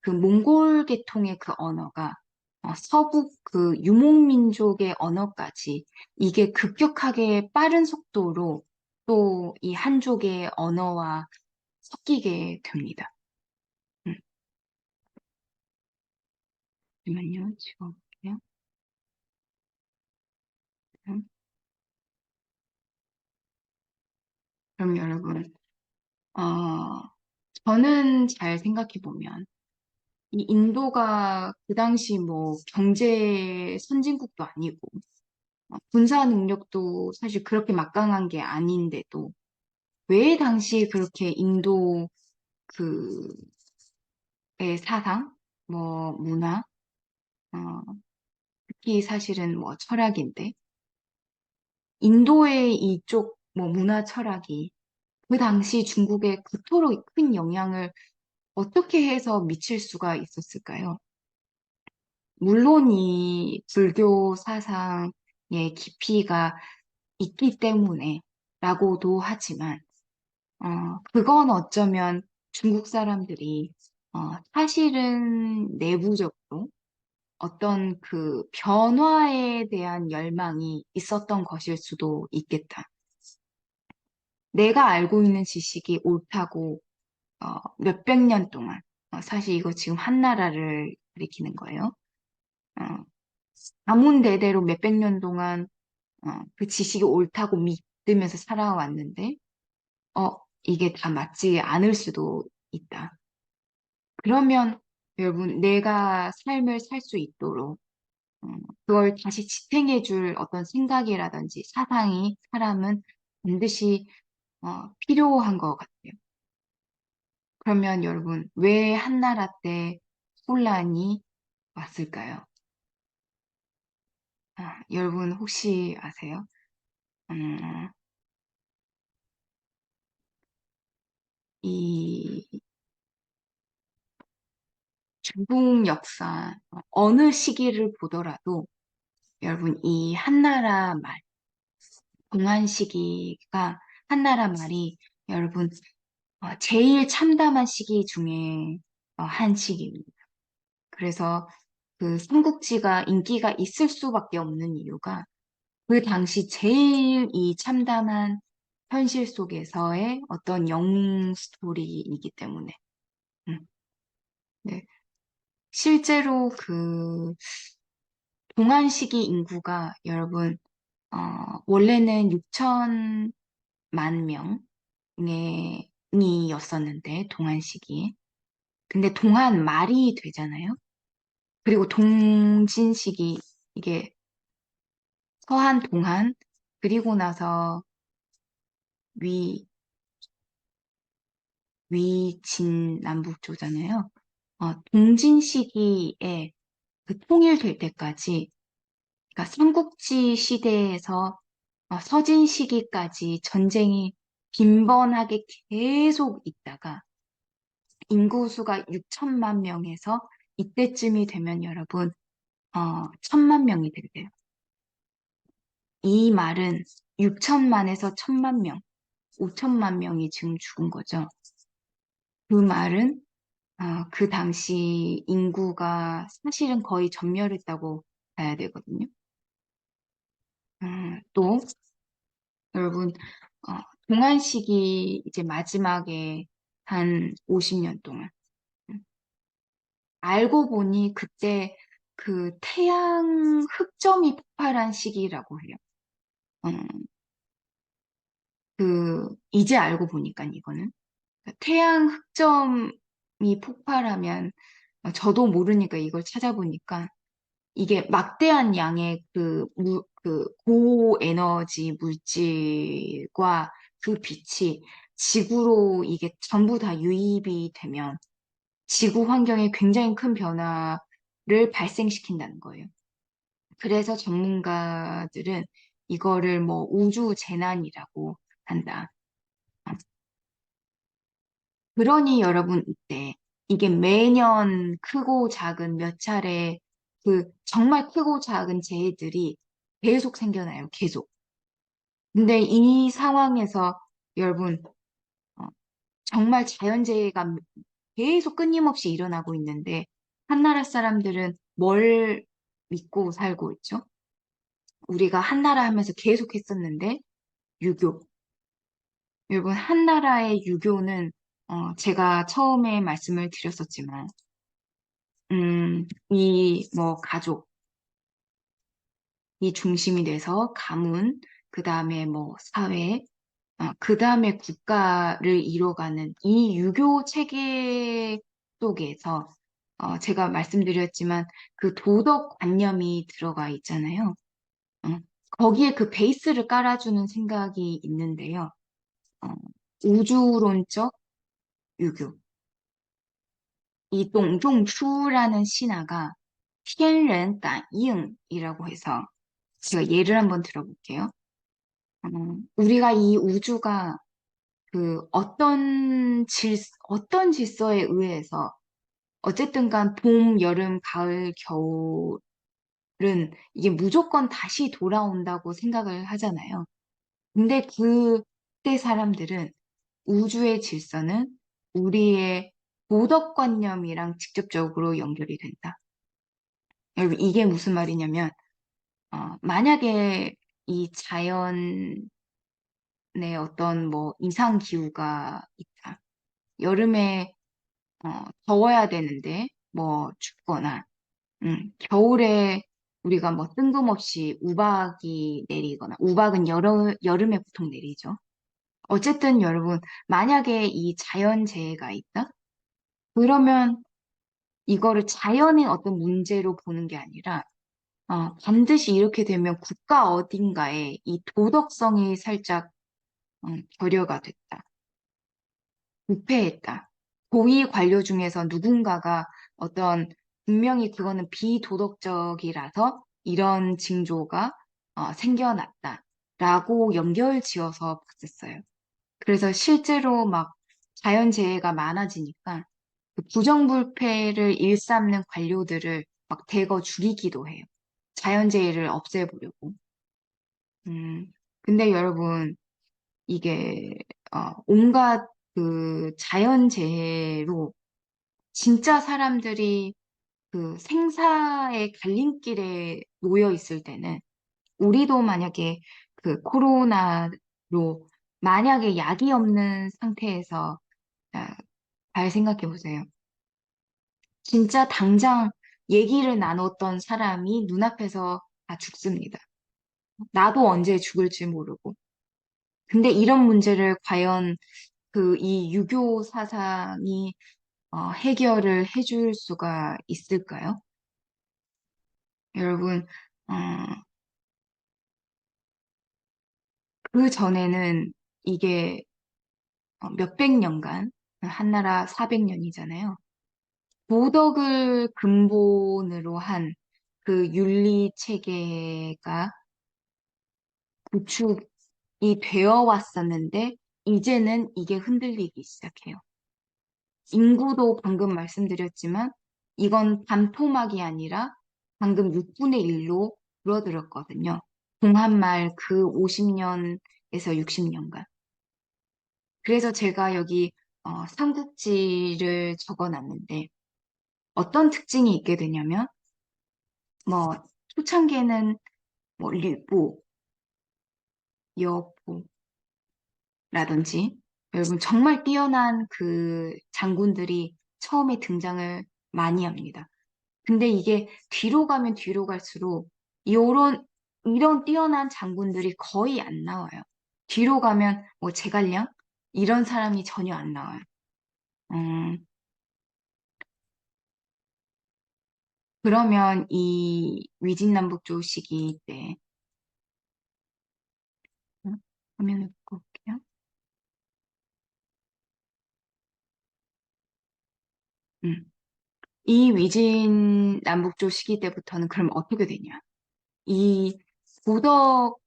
Speaker 1: 그 몽골 계통의 그 언어가 서북 그 유목민족의 언어까지 이게 급격하게 빠른 속도로 또 이 한족의 언어와 섞이게 됩니다. 음, 잠시만요. 지워볼게요. 음. 그럼 여러분, 어, 저는 잘 생각해 보면 이 인도가 그 당시 뭐 경제 선진국도 아니고 군사 능력도 사실 그렇게 막강한 게 아닌데도 왜 당시 그렇게 인도 그의 사상, 뭐 문화, 어, 특히 사실은 뭐 철학인데 인도의 이쪽 뭐 문화 철학이 그 당시 중국에 그토록 큰 영향을 어떻게 해서 미칠 수가 있었을까요? 물론 이 불교 사상의 깊이가 있기 때문에라고도 하지만, 그건 어쩌면 중국 사람들이, 사실은 내부적으로 어떤 그 변화에 대한 열망이 있었던 것일 수도 있겠다. 내가 알고 있는 지식이 옳다고, 몇백 년 동안, 사실 이거 지금 한 나라를 가리키는 거예요. 어, 가문대대로 몇백 년 동안 그 지식이 옳다고 믿으면서 살아왔는데, 어, 이게 다 맞지 않을 수도 있다. 그러면 여러분, 내가 삶을 살 수 있도록 그걸 다시 지탱해줄 어떤 생각이라든지 사상이 사람은 반드시 필요한 것 같아요. 그러면 여러분, 왜 한나라 때 혼란이 왔을까요? 여러분 혹시 아세요? 음, 이 중국 역사 어느 시기를 보더라도 여러분 이 한나라 말, 동안 시기가 한나라 말이 여러분 제일 참담한 시기 중에 한 시기입니다. 그래서 그 삼국지가 인기가 있을 수밖에 없는 이유가 그 당시 제일 이 참담한 현실 속에서의 어떤 영웅 스토리이기 때문에. 음, 네. 실제로 그 동안 시기 인구가 여러분 원래는 6천만 명이었었는데 동안 시기에 근데 동안 말이 되잖아요. 그리고 동진 시기 이게 서한 동한 그리고 나서 위 위, 진, 남북조잖아요. 동진 시기에 그 통일될 때까지, 그러니까 삼국지 시대에서 서진 시기까지 전쟁이 빈번하게 계속 있다가 인구수가 6천만 명에서 이때쯤이 되면 여러분, 1,000만 명이 된대요. 이 말은 6천만에서 1,000만 명, 5천만 명이 지금 죽은 거죠. 그 말은 그 당시 인구가 사실은 거의 전멸했다고 봐야 되거든요. 또 여러분 동안 시기 이제 마지막에 한 50년 동안 알고 보니 그때 그 태양 흑점이 폭발한 시기라고 해요. 어, 이제 알고 보니까 이거는 태양 흑점이 폭발하면 저도 모르니까 이걸 찾아보니까 이게 막대한 양의 그 고에너지 물질과 그 빛이 지구로 이게 전부 다 유입이 되면 지구 환경에 굉장히 큰 변화를 발생시킨다는 거예요. 그래서 전문가들은 이거를 뭐 우주 재난이라고 한다. 그러니 여러분 이때 이게 매년 크고 작은 몇 차례 정말 크고 작은 재해들이 계속 생겨나요. 계속. 근데 이 상황에서 여러분 어, 정말 자연재해가 계속 끊임없이 일어나고 있는데 한나라 사람들은 뭘 믿고 살고 있죠? 우리가 한나라 하면서 계속 했었는데 유교. 여러분 한나라의 유교는 제가 처음에 말씀을 드렸었지만 이 뭐 가족 이 중심이 돼서 가문 그 다음에 뭐 사회 그 다음에 국가를 이뤄가는 이 유교 체계 속에서 제가 말씀드렸지만 그 도덕 관념이 들어가 있잖아요. 어, 거기에 그 베이스를 깔아주는 생각이 있는데요. 어, 우주론적 유교. 이 동종추라는 신화가天人感应이라고 해서 제가 예를 한번 들어볼게요. 우리가 이 우주가 어떤 질서에 의해서 어쨌든 간 봄, 여름, 가을, 겨울은 이게 무조건 다시 돌아온다고 생각을 하잖아요. 근데 그때 사람들은 우주의 질서는 우리의 도덕관념이랑 직접적으로 연결이 된다. 여러분, 이게 무슨 말이냐면, 만약에 이 자연의 어떤 뭐 이상 기후가 있다. 여름에 더워야 되는데 뭐 춥거나, 겨울에 우리가 뭐 뜬금없이 우박이 내리거나, 우박은 여름에 보통 내리죠. 어쨌든 여러분, 만약에 이 자연재해가 있다? 그러면 이거를 자연의 어떤 문제로 보는 게 아니라, 반드시 이렇게 되면 국가 어딘가에 이 도덕성이 살짝 결여가 됐다. 부패했다. 고위 관료 중에서 누군가가 어떤 분명히 그거는 비도덕적이라서 이런 징조가 생겨났다라고 연결지어서 봤었어요. 그래서 실제로 막 자연재해가 많아지니까 그 부정부패를 일삼는 관료들을 막 대거 죽이기도 해요. 자연재해를 없애보려고. 음, 근데 여러분, 이게, 온갖 그 자연재해로 진짜 사람들이 그 생사의 갈림길에 놓여 있을 때는 우리도 만약에 그 코로나로 만약에 약이 없는 상태에서 아, 잘 생각해 보세요. 진짜 당장 얘기를 나눴던 사람이 눈앞에서 다 죽습니다. 나도 언제 죽을지 모르고. 근데 이런 문제를 과연 이 유교 사상이 해결을 해줄 수가 있을까요? 여러분, 어, 그 전에는 이게 몇백 년간 한나라 400년이잖아요. 도덕을 근본으로 한 그 윤리 체계가 구축이 되어 왔었는데, 이제는 이게 흔들리기 시작해요. 인구도 방금 말씀드렸지만, 이건 반토막이 아니라 방금 6분의 1로 줄어들었거든요. 공한말 그 50년에서 60년간. 그래서 제가 여기 삼국지를 적어놨는데, 어떤 특징이 있게 되냐면, 뭐, 초창기에는 뭐, 류부, 여부라든지, 여러분 정말 뛰어난 그 장군들이 처음에 등장을 많이 합니다. 근데 이게 뒤로 가면 뒤로 갈수록, 이런 뛰어난 장군들이 거의 안 나와요. 뒤로 가면 뭐 제갈량? 이런 사람이 전혀 안 나와요. 음, 그러면 이 위진남북조 시기 때, 화면을 볼게요. 음. 이 위진 남북조 시기 때부터는 그럼 어떻게 되냐? 이 도덕적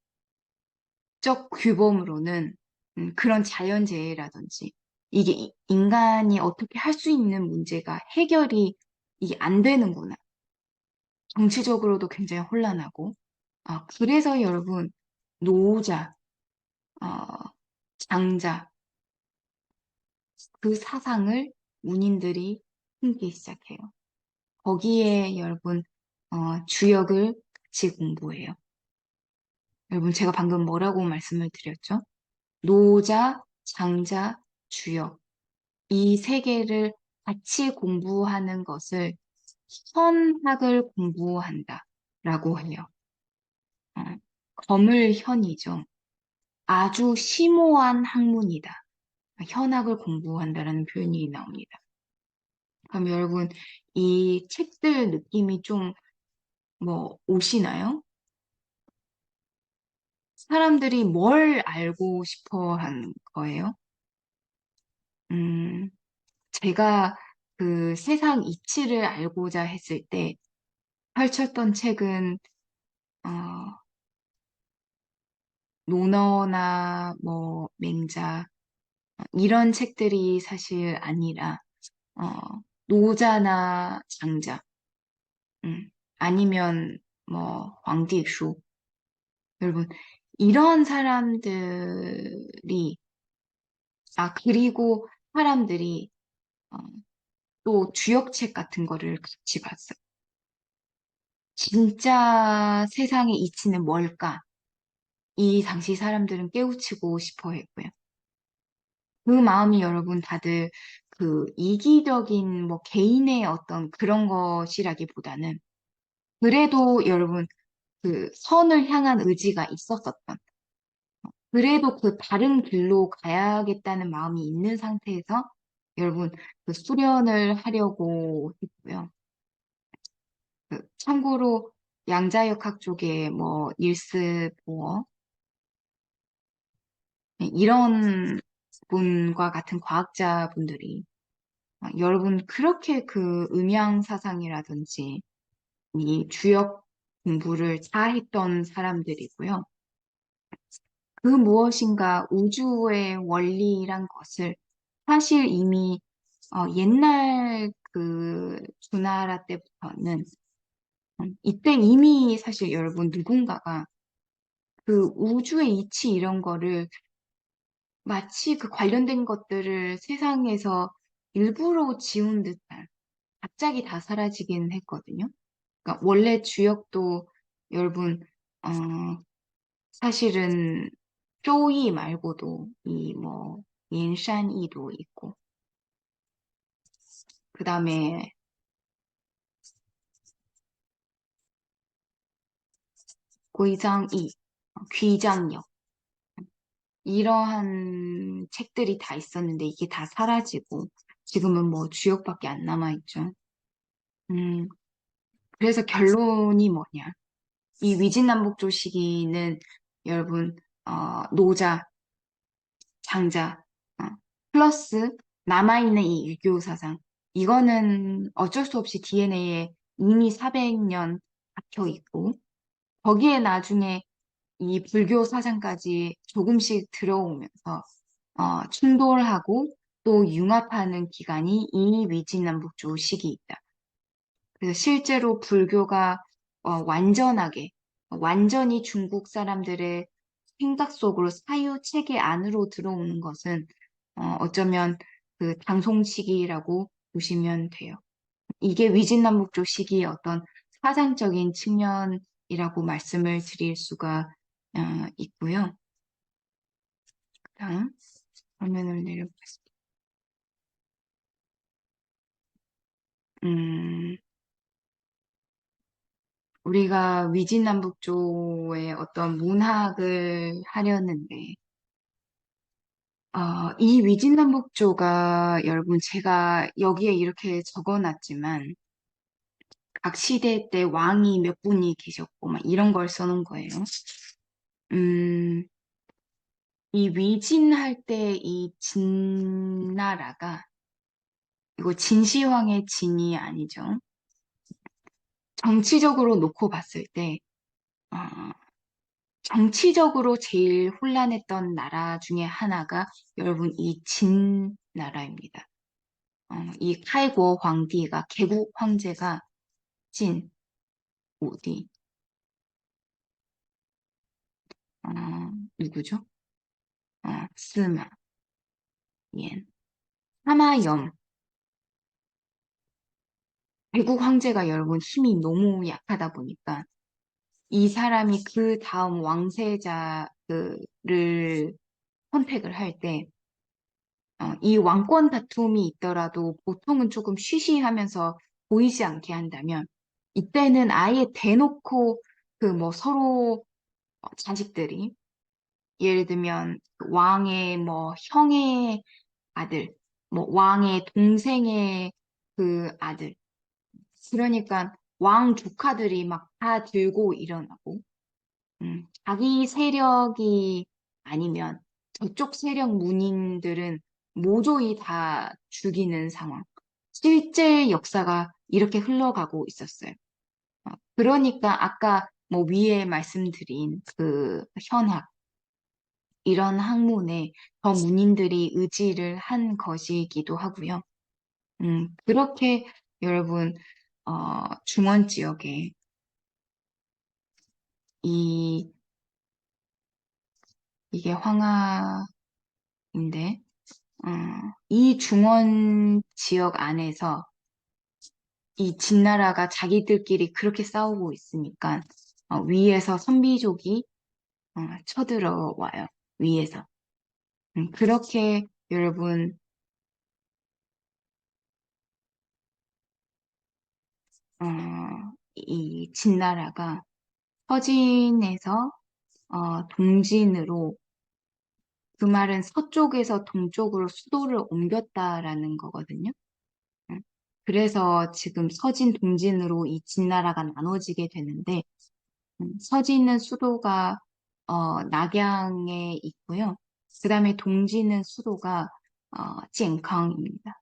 Speaker 1: 규범으로는 그런 자연재해라든지 이게 인간이 어떻게 할 수 있는 문제가 해결이 이게 안 되는구나. 정치적으로도 굉장히 혼란하고. 그래서 여러분, 노자, 어, 장자, 그 사상을 문인들이 숨기 시작해요. 거기에 여러분, 주역을 같이 공부해요. 여러분, 제가 방금 뭐라고 말씀을 드렸죠? 노자, 장자, 주역. 이 세 개를 같이 공부하는 것을 현학을 공부한다. 라고 해요. 어, 거물현이죠. 아주 심오한 학문이다. 현학을 공부한다라는 표현이 나옵니다. 그럼 여러분, 이 책들 느낌이 좀 뭐 오시나요? 사람들이 뭘 알고 싶어 하는 거예요? 음, 제가 그 세상 이치를 알고자 했을 때 펼쳤던 책은, 어, 논어나 뭐 맹자, 이런 책들이 사실 아니라, 어, 노자나 장자, 아니면 뭐 황디슈. 여러분, 이런 사람들이, 그리고 사람들이 어, 또 주역책 같은 거를 같이 봤어요. 진짜 세상의 이치는 뭘까? 이 당시 사람들은 깨우치고 싶어 했고요. 그 마음이 여러분 다들 그 이기적인 뭐 개인의 어떤 그런 것이라기보다는 그래도 여러분 그 선을 향한 의지가 있었었던 그래도 그 다른 길로 가야겠다는 마음이 있는 상태에서 여러분 그 수련을 하려고 했고요. 참고로 양자역학 쪽에 뭐 닐스 보어 이런 분과 같은 과학자분들이 여러분 그렇게 그 음양 사상이라든지 이 주역 공부를 다 했던 사람들이고요. 그 무엇인가 우주의 원리란 것을 사실 이미 옛날 그 주나라 때부터는 이때 이미 사실 여러분 누군가가 그 우주의 이치 이런 거를 마치 그 관련된 것들을 세상에서 일부러 지운 듯한 갑자기 다 사라지긴 했거든요. 그러니까 원래 주역도 여러분 어, 사실은 쪼이 말고도 이 뭐 옌산이도 있고 그 다음에 고이장이 귀장역 이러한 책들이 다 있었는데 이게 다 사라지고 지금은 뭐 주역밖에 안 남아 있죠. 음, 그래서 결론이 뭐냐? 이 위진남북조 시기는 여러분 노자, 장자 플러스 남아있는 이 유교 사상, 이거는 어쩔 수 없이 DNA에 이미 400년 박혀 있고, 거기에 나중에 이 불교 사상까지 조금씩 들어오면서 충돌하고 또 융합하는 기간이 이 위진남북조 시기이다. 그래서 실제로 불교가 완전하게, 완전히 중국 사람들의 생각 속으로 사유 체계 안으로 들어오는 것은 어쩌면 그 장송 시기라고 보시면 돼요. 이게 위진남북조 시기의 어떤 사상적인 측면이라고 말씀을 드릴 수가 있고요. 다음 화면을 내려보겠습니다. 음, 우리가 위진남북조의 어떤 문학을 하려는데, 이 위진남북조가 여러분 제가 여기에 이렇게 적어놨지만 각 시대 때 왕이 몇 분이 계셨고 막 이런 걸 써놓은 거예요. 음, 이 위진할 때 이 진나라가 이거 진시황의 진이 아니죠. 정치적으로 놓고 봤을 때 어, 정치적으로 제일 혼란했던 나라 중에 하나가 여러분 이 진나라입니다. 이开国 皇帝가 개국 황제가 진 어디 어, 누구죠? 스마 옌 하마염 개국 황제가 여러분 힘이 너무 약하다 보니까 이 사람이 그 다음 왕세자를 선택을 할 때, 이 왕권 다툼이 있더라도 보통은 조금 쉬쉬하면서 보이지 않게 한다면, 이때는 아예 대놓고 그 뭐 서로 자식들이, 예를 들면 그 왕의 뭐 형의 아들, 뭐 왕의 동생의 그 아들, 그러니까 왕 조카들이 막 다 들고 일어나고, 자기 세력이 아니면 저쪽 세력 문인들은 모조리 다 죽이는 상황. 실제 역사가 이렇게 흘러가고 있었어요. 그러니까 아까 뭐 위에 말씀드린 그 현학, 이런 학문에 더 문인들이 의지를 한 것이기도 하고요. 그렇게 여러분, 중원 지역에 이, 이게 황하인데, 어, 이 중원 지역 안에서 이 진나라가 자기들끼리 그렇게 싸우고 있으니까 위에서 선비족이 쳐들어와요. 위에서. 그렇게 여러분 어, 이 진나라가 서진에서 동진으로 그 말은 서쪽에서 동쪽으로 수도를 옮겼다라는 거거든요. 음, 그래서 지금 서진, 동진으로 이 진나라가 나눠지게 되는데 서진은 수도가 낙양에 있고요. 그 다음에 동진은 수도가 젠강입니다.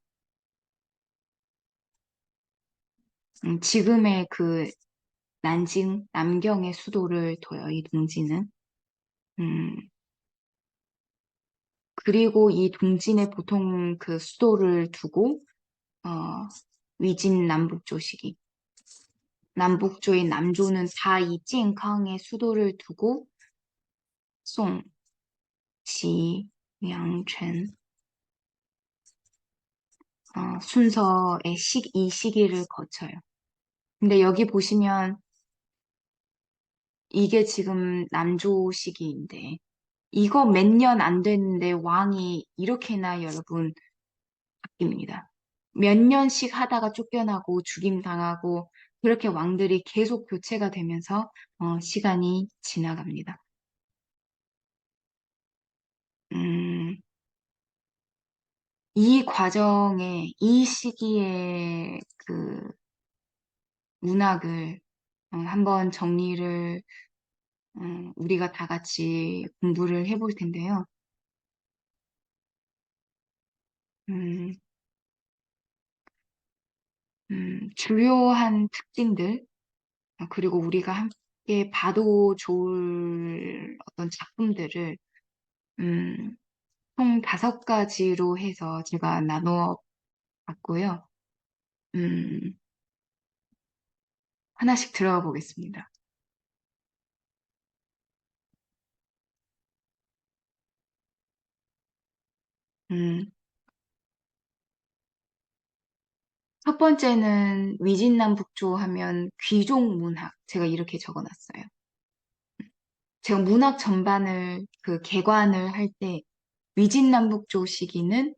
Speaker 1: 지금의 그 난징, 남경의 수도를 둬요, 이 동진은. 음, 그리고 이 동진에 보통 그 수도를 두고 어, 위진 남북조식이 남북조의 남조는 다 이 젠강의 수도를 두고 송, 시, 양천 순서의 이 시기를 거쳐요. 근데 여기 보시면 이게 지금 남조 시기인데 이거 몇 년 안 됐는데 왕이 이렇게나 여러분 바뀝니다. 몇 년씩 하다가 쫓겨나고 죽임 당하고 그렇게 왕들이 계속 교체가 되면서 시간이 지나갑니다. 음, 이 과정에 이 시기에 그 문학을 한번 정리를 우리가 다 같이 공부를 해볼 텐데요. 음, 주요한 특징들, 그리고 우리가 함께 봐도 좋을 어떤 작품들을, 음, 총 5가지로 해서 제가 나누어 봤고요. 음, 하나씩 들어가 보겠습니다. 음, 첫 번째는 위진남북조 하면 귀족 문학. 제가 이렇게 적어놨어요. 제가 문학 전반을 그 개관을 할 때 위진남북조 시기는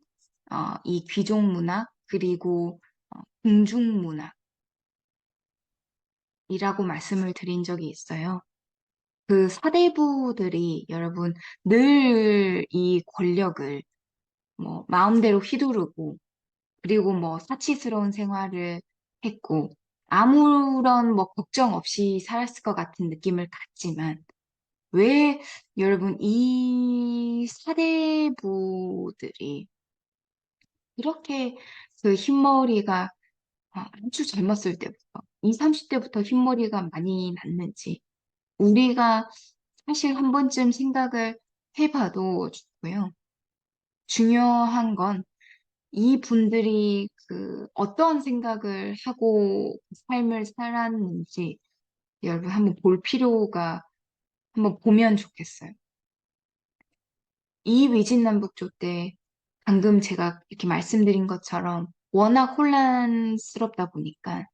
Speaker 1: 이 귀족 문학 그리고 궁중 문학이라고 말씀을 드린 적이 있어요. 그 사대부들이 여러분 늘 이 권력을 뭐 마음대로 휘두르고 그리고 뭐 사치스러운 생활을 했고 아무런 뭐 걱정 없이 살았을 것 같은 느낌을 갖지만 왜 여러분 이 사대부들이 이렇게 그 흰머리가 아주 젊었을 때부터 20, 30대부터 흰머리가 많이 났는지 우리가 사실 한 번쯤 생각을 해봐도 좋고요. 중요한 건 이분들이 그 어떤 생각을 하고 삶을 살았는지 여러분 한번 볼 필요가 한번 보면 좋겠어요. 이 위진남북조 때 방금 제가 이렇게 말씀드린 것처럼 워낙 혼란스럽다 보니까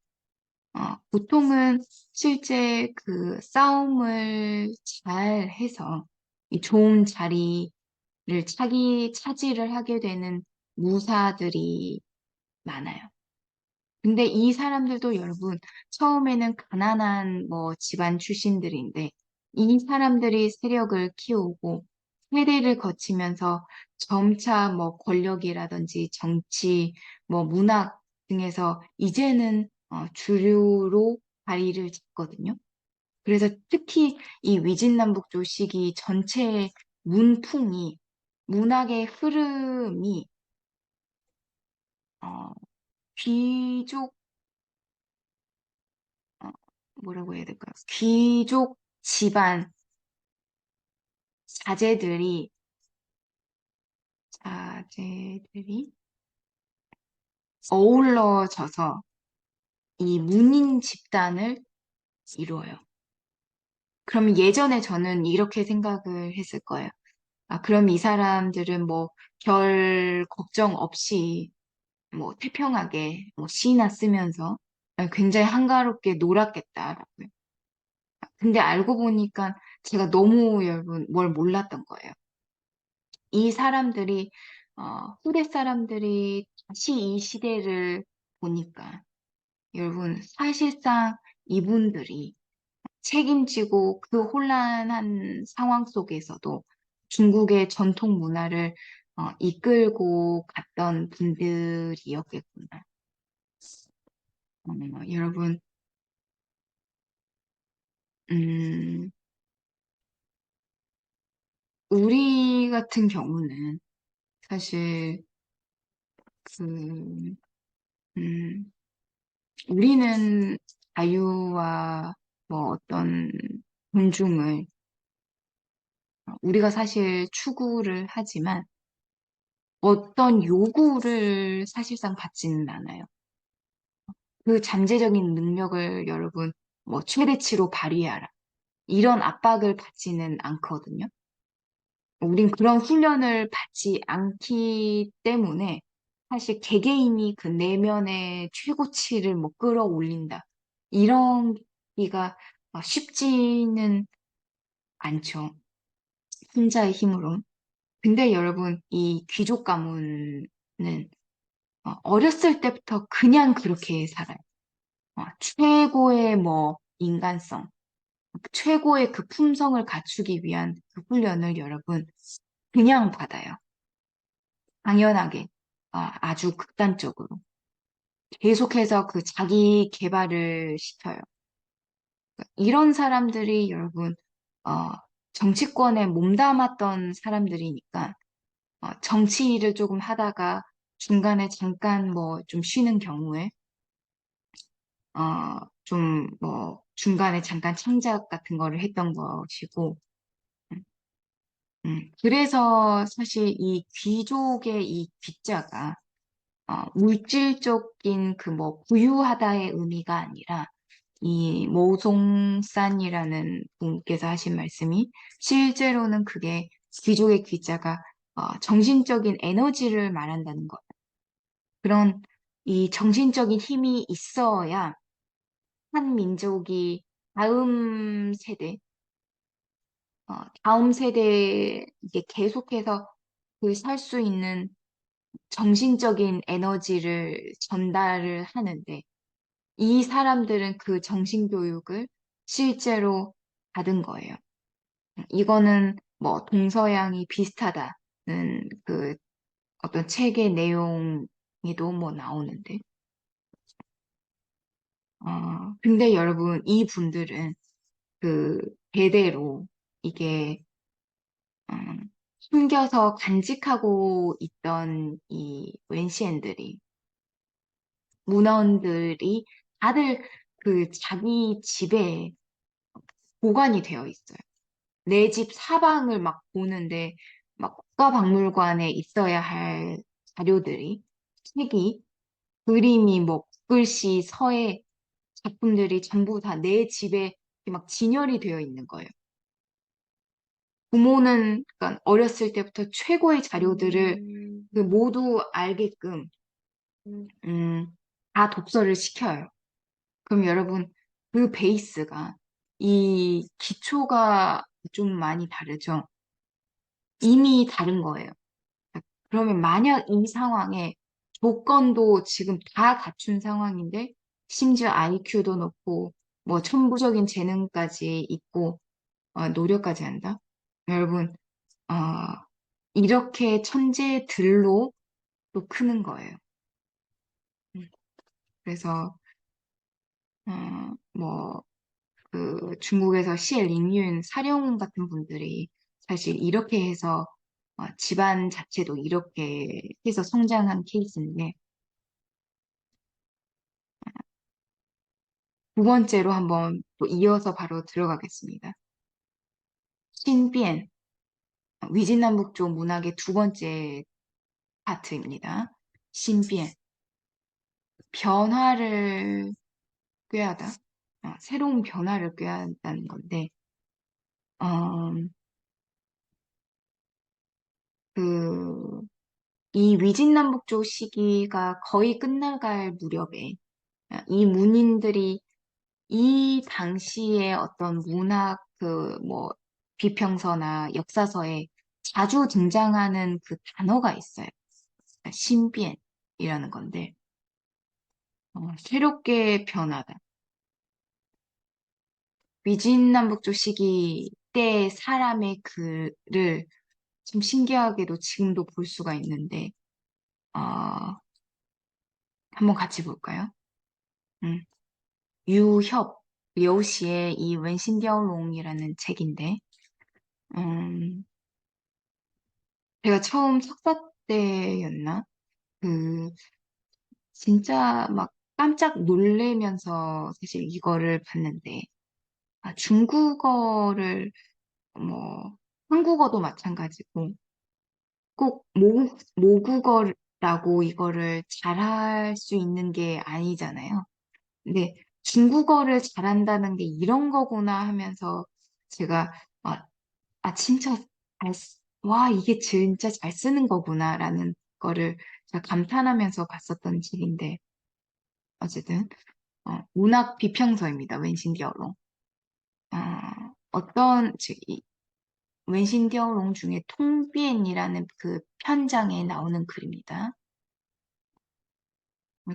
Speaker 1: 보통은 실제 그 싸움을 잘 해서 이 좋은 자리를 차지를 하게 되는 무사들이 많아요. 근데 이 사람들도 여러분, 처음에는 가난한 뭐 집안 출신들인데, 이 사람들이 세력을 키우고, 세대를 거치면서 점차 뭐 권력이라든지 정치, 뭐 문학 등에서 이제는 주류로 자리를 잡거든요. 그래서 특히 이 위진남북조 시기 전체의 문풍이, 문학의 흐름이, 어, 귀족 어, 뭐라고 해야 될까요? 귀족 집안 자제들이, 자제들이 어우러져서 이 문인 집단을 이루어요. 그럼 예전에 저는 이렇게 생각을 했을 거예요. 그럼 이 사람들은 뭐 별 걱정 없이 뭐 태평하게 뭐 시나 쓰면서 굉장히 한가롭게 놀았겠다라고요. 근데 알고 보니까 제가 너무 여러분 뭘 몰랐던 거예요. 이 사람들이, 후대 사람들이 다시 이 시대를 보니까, 여러분, 사실상 이분들이 책임지고 그 혼란한 상황 속에서도 중국의 전통 문화를 이끌고 갔던 분들이었겠구나. 여러분, 음, 우리 같은 경우는 사실 그, 음, 우리는 자유와 뭐 어떤 존중을 우리가 사실 추구를 하지만 어떤 요구를 사실상 받지는 않아요. 그 잠재적인 능력을 여러분 뭐 최대치로 발휘하라. 이런 압박을 받지는 않거든요. 우린 그런 훈련을 받지 않기 때문에 사실 개개인이 그 내면의 최고치를 뭐 끌어올린다. 이런 기가 쉽지는 않죠. 혼자의 힘으로. 근데 여러분, 이 귀족 가문은 어렸을 때부터 그냥 그렇게 살아요. 최고의 뭐 인간성, 최고의 그 품성을 갖추기 위한 그 훈련을 여러분 그냥 받아요. 당연하게, 아주 극단적으로. 계속해서 그 자기 개발을 시켜요. 이런 사람들이 여러분, 어, 정치권에 몸담았던 사람들이니까, 정치 일을 조금 하다가 중간에 잠깐 뭐 좀 쉬는 경우에, 좀 뭐 중간에 잠깐 창작 같은 거를 했던 것이고, 음, 그래서 사실 이 귀족의 이 귀자가, 물질적인 그 뭐 부유하다의 의미가 아니라 이 모종산이라는 분께서 하신 말씀이 실제로는 그게 귀족의 귀자가 정신적인 에너지를 말한다는 것. 그런 이 정신적인 힘이 있어야 한 민족이 다음 세대, 다음 세대에 이게 계속해서 그 살 수 있는 정신적인 에너지를 전달을 하는데 이 사람들은 그 정신교육을 실제로 받은 거예요. 이거는 뭐 동서양이 비슷하다는 그 어떤 책의 내용에도 뭐 나오는데, 근데 여러분, 이 분들은 그 대대로 이게, 숨겨서 간직하고 있던 이 웬시엔들이, 문헌들이 다들 그 자기 집에 보관이 되어 있어요. 내 집 사방을 막 보는데 막 국가박물관에 있어야 할 자료들이, 책이, 그림이, 뭐 국글씨, 서예 작품들이 전부 다 내 집에 막 진열이 되어 있는 거예요. 부모는 그러니까 어렸을 때부터 최고의 자료들을 그 모두 알게끔 음, 다 독서를 시켜요. 그럼 여러분 그 베이스가 이 기초가 좀 많이 다르죠. 이미 다른 거예요. 그러면 만약 이 상황에 조건도 지금 다 갖춘 상황인데 심지어 IQ도 높고 뭐 천부적인 재능까지 있고 노력까지 한다? 여러분 어, 이렇게 천재들로 또 크는 거예요. 음, 그래서 뭐 그 중국에서 시엘 링윤 사령 같은 분들이 사실 이렇게 해서 집안 자체도 이렇게 해서 성장한 케이스인데 두 번째로 한번 또 이어서 바로 들어가겠습니다. 신비엔, 위진남북조 문학의 두 번째 파트입니다. 신비엔, 변화를 꾀하다. 새로운 변화를 꾀한다는 건데, 어, 그, 이 위진남북조 시기가 거의 끝나갈 무렵에 이 문인들이 이 당시에 어떤 문학 뭐 비평서나 역사서에 자주 등장하는 그 단어가 있어요. 신비엔이라는 건데 새롭게 변하다. 위진남북조 시기 때 사람의 글을 좀 신기하게도 지금도 볼 수가 있는데 어, 한번 같이 볼까요? 음, 유협 려시의 이 웬신디아오롱이라는 책인데 음, 제가 처음 석사 때였나? 그, 진짜 막 깜짝 놀래면서 사실 이거를 봤는데, 중국어를, 뭐, 한국어도 마찬가지고, 꼭 모국어라고 이거를 잘할 수 있는 게 아니잖아요. 근데 중국어를 잘한다는 게 이런 거구나 하면서 제가, 아, 진짜 와, 이게 진짜 잘 쓰는 거구나라는 거를 제가 감탄하면서 봤었던 책인데, 어쨌든, 문학 비평서입니다. 웬신디어롱. 어, 웬신디어롱 중에 통비엔이라는 그 편장에 나오는 글입니다.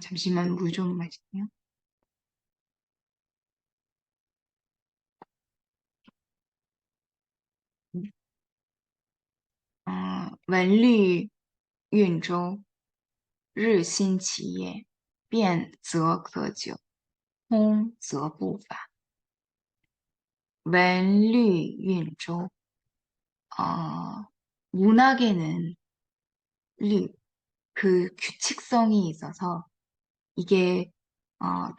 Speaker 1: 잠시만 물 좀 마실게요. 웬리 윤州日新企业变则可久，通则不法。웬리 윤州문학에는 류, 그 규칙성이 있어서 이게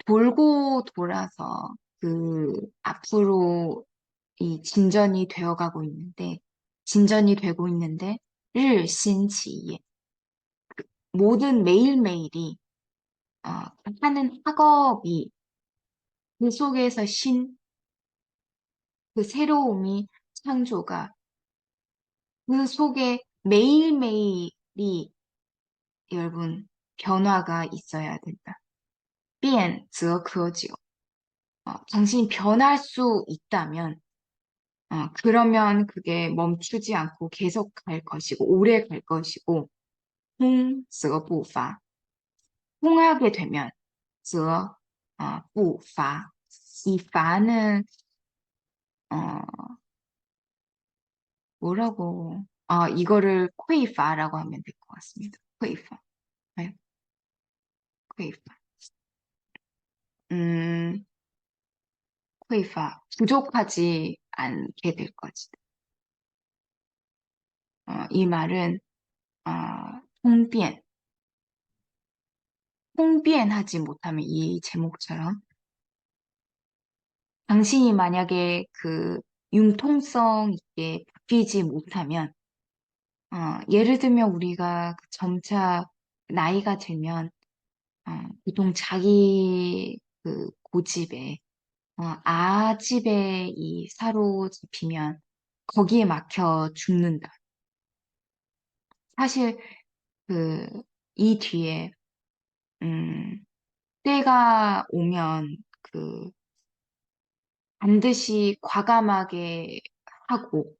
Speaker 1: 돌고 돌아서 그 앞으로 이 진전이 되고 있는데 일신치예 모든 매일매일이 어, 하는 학업이 그 속에서 그 새로움이 창조가 그 속에 매일매일이 여러분 변화가 있어야 된다. 变则可久. 당신이 변할 수 있다면 그러면 그게 멈추지 않고 계속 갈 것이고 오래 갈 것이고 通则不发. 통하게 되면 则不发. 이 파는 뭐라고 이거를 匮파라고 하면 될 것 같습니다. 匮파. 네, 匮파. 음, 匮파. 부족하지 않게 될 것이다. 이 말은 어, 통변. 통변하지 못하면 이 제목처럼 당신이 만약에 그 융통성 있게 바뀌지 못하면 예를 들면 우리가 그 점차 나이가 들면 보통 자기 그 고집에 아집에 이 사로잡히면 거기에 막혀 죽는다. 사실 그 이 뒤에 음, 때가 오면 그 반드시 과감하게 하고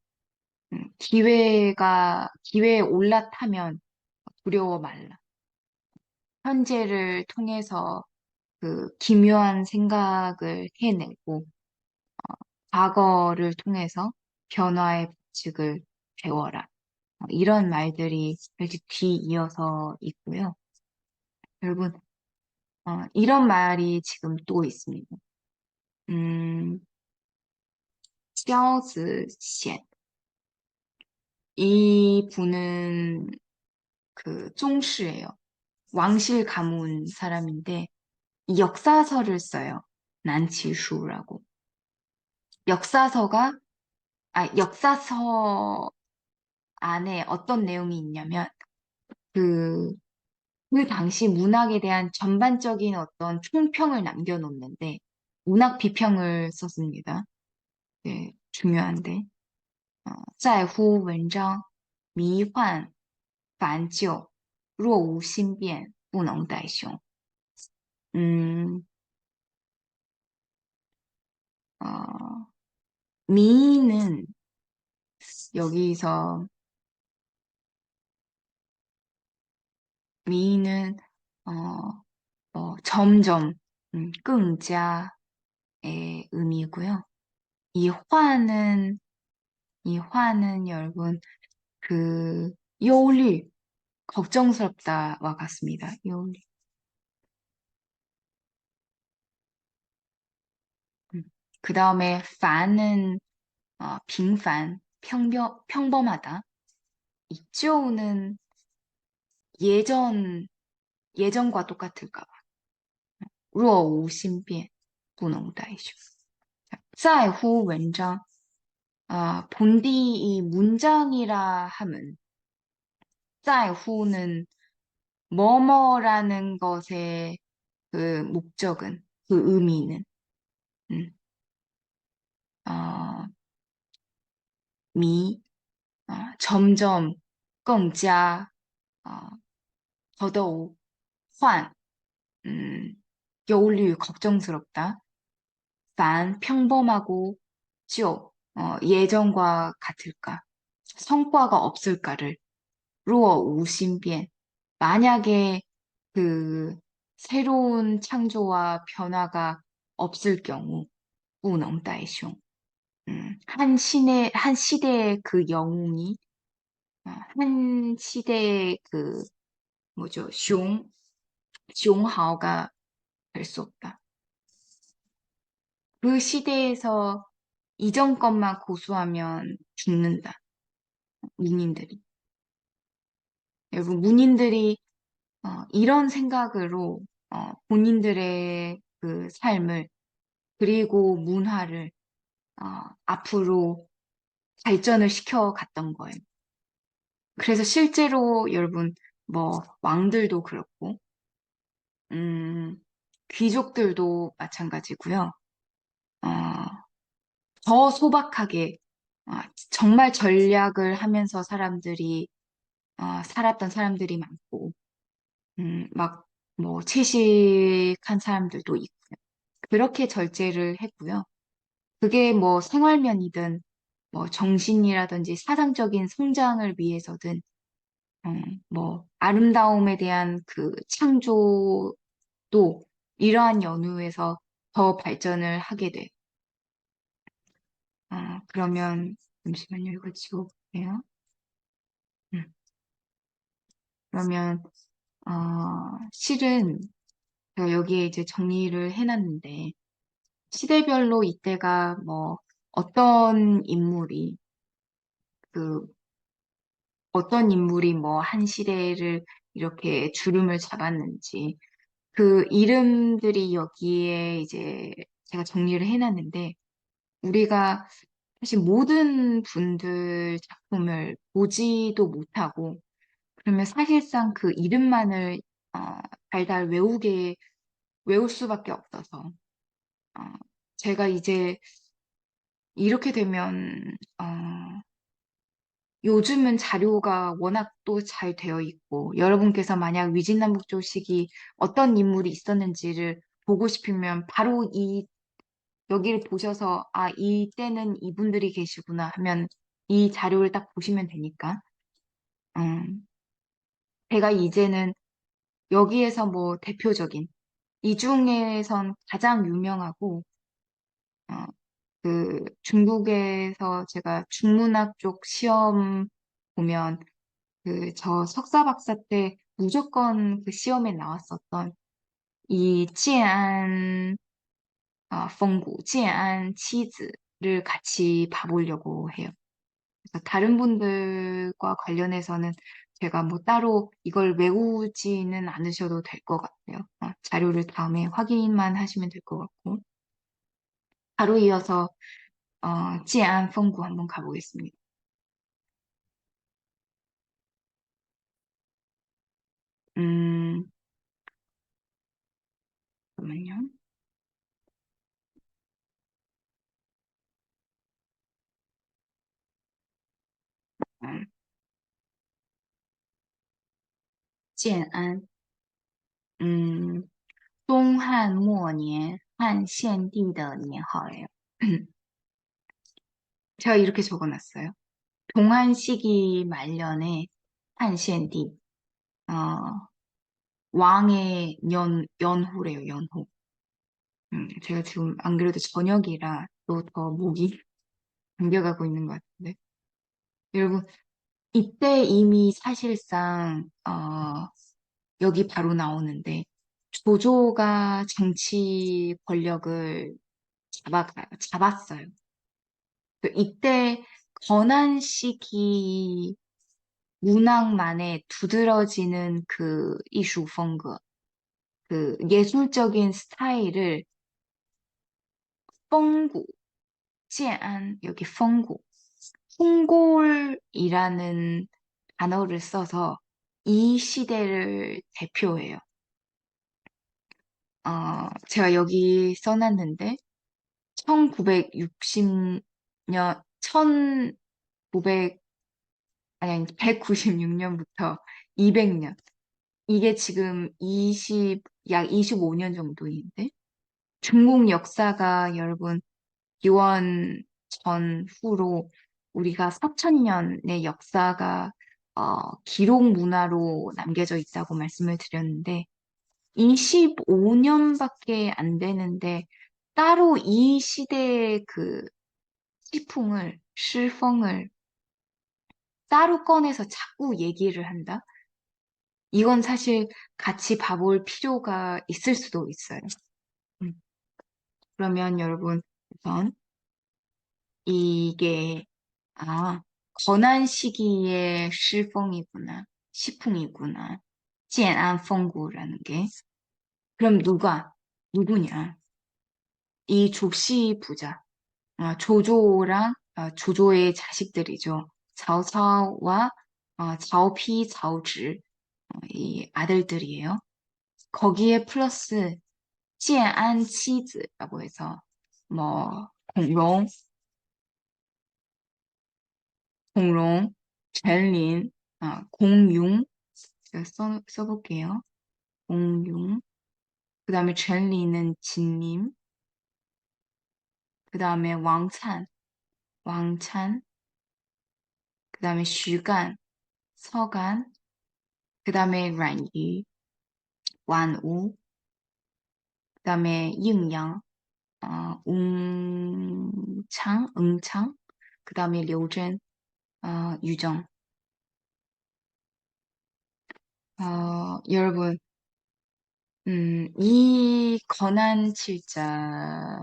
Speaker 1: 기회에 올라타면 두려워 말라. 현재를 통해서 그 기묘한 생각을 해내고 과거를 통해서 변화의 법칙을 배워라. 이런 말들이 이렇게 뒤이어서 있고요. 여러분, 이런 말이 지금 또 있습니다. 음, 萧子显. 이 분은 그宗室예요. 왕실 가문 사람인데 이 역사서를 써요. 난치슈라고. 역사서가 역사서 안에 어떤 내용이 있냐면 그, 그 당시 문학에 대한 전반적인 어떤 총평을 남겨놓는데 문학 비평을 썼습니다. 네, 중요한데. 在乎文章迷幻繁旧若无新变不能代凶. 음, 어, 미는 여기서 미는 점점 更加의 의미고요. 이 화는 이 화는 여러분 그忧虑, 걱정스럽다와 같습니다.忧虑. 그 다음에 반은 빙판, 평범하다. 이쪽은 예전 예전과 똑같을까 봐. 若无新变不能代修. 在乎文章. 본디 이 문장이라 함은 在乎는 뭐뭐라는 것의 그 목적은 그 의미는 음, 어, 미 점점 更加 더더욱 幻 음, 忧虑 걱정스럽다. 반 평범하고 旧 예전과 같을까? 성과가 없을까를 若无新变 만약에 그 새로운 창조와 변화가 없을 경우 不能代凶. 한 시대의 그 영웅이 한 시대의 그 뭐죠?熊하오가 될 수 없다. 그 시대에서 이전 것만 고수하면 죽는다. 문인들이. 여러분, 문인들이 이런 생각으로 본인들의 그 삶을 그리고 문화를 어, 앞으로 발전을 시켜갔던 거예요. 그래서 실제로 여러분 뭐 왕들도 그렇고 음, 귀족들도 마찬가지고요. 어, 더 소박하게 정말 전략을 하면서 사람들이 살았던 사람들이 많고 막 뭐 채식한 사람들도 있고요. 그렇게 절제를 했고요. 그게 뭐 생활면이든 뭐 정신이라든지 사상적인 성장을 위해서든 뭐 아름다움에 대한 그 창조도 이러한 연후에서 더 발전을 하게 돼. 그러면 잠시만요. 이거 지워볼게요. 음, 그러면 실은 제가 여기에 이제 정리를 해놨는데 시대별로 이때가 뭐 어떤 인물이 그 어떤 인물이 뭐 한 시대를 이렇게 주름을 잡았는지 그 이름들이 여기에 이제 제가 정리를 해놨는데 우리가 사실 모든 분들 작품을 보지도 못하고 그러면 사실상 그 이름만을 어, 달달 외울 수밖에 없어서 어, 제가 이제 이렇게 되면 요즘은 자료가 워낙 또 잘 되어 있고 여러분께서 만약 위진남북조식이 어떤 인물이 있었는지를 보고 싶으면 바로 이 여기를 보셔서 이때는 이분들이 계시구나 하면 이 자료를 딱 보시면 되니까 음, 제가 이제는 여기에서 뭐 대표적인 이 중에선 가장 유명하고 어, 그 중국에서 제가 중문학 쪽 시험 보면 그 저 석사 박사 때 무조건 그 시험에 나왔었던 이 찌안 펑구 찌안 치즈를 같이 봐보려고 해요. 그래서 다른 분들과 관련해서는 제가 뭐 따로 이걸 외우지는 않으셔도 될 것 같아요. 자료를 다음에 확인만 하시면 될 것 같고 바로 이어서 찌안 펑구 한번 가보겠습니다. 음, 잠깐만요. 음, 建安，东汉末年汉献帝的年号예요. 제가 이렇게 적어놨어요. 동한 시기 말년에 한시엔디 왕의 연호래요, 연호. 제가 지금 안 그래도 저녁이라 또 더 목이 잠겨가고 있는 것 같은데. 여러분, 이때 이미 사실상, 여기 바로 나오는데, 조조가 정치 권력을 잡았어요. 이때 건한 시기 문학만의 두드러지는 그 이슈 펑그, 그 예술적인 스타일을 펑구, 찌안, 여기 펑구, 몽골이라는 단어를 써서 이 시대를 대표해요. 제가 여기 써놨는데, 1960년, 1900, 아니, 196년부터 200년. 이게 지금 약 25년 정도인데, 중국 역사가 여러분, 기원 전후로 우리가 4천년의 역사가 기록 문화로 남겨져 있다고 말씀을 드렸는데, 25년밖에 안 되는데, 따로 이 시대의 그 시풍을 따로 꺼내서 자꾸 얘기를 한다? 이건 사실 같이 봐볼 필요가 있을 수도 있어요. 음, 그러면 여러분, 우선 이게, 아, 건한 시기의 시풍이구나. 建安风骨라는 게. 그럼 누구냐? 이 조씨 부자, 조조랑 조조의 자식들이죠. 자오차오와 자오피, 자오즈 이 아들들이에요. 거기에 플러스 찌안 치즈라고 해서 뭐 공롱, 공롱, 젤린, 공융 제가 써볼게요. 공융. 그 다음에 젤린은 진님. 그 다음에 왕찬. 그 다음에徐간, 서간. 그 다음에 란유, 완우. 그 다음에 응양, 응창. 그 다음에 려우전, 유정. 여러분, 이 건한 칠자,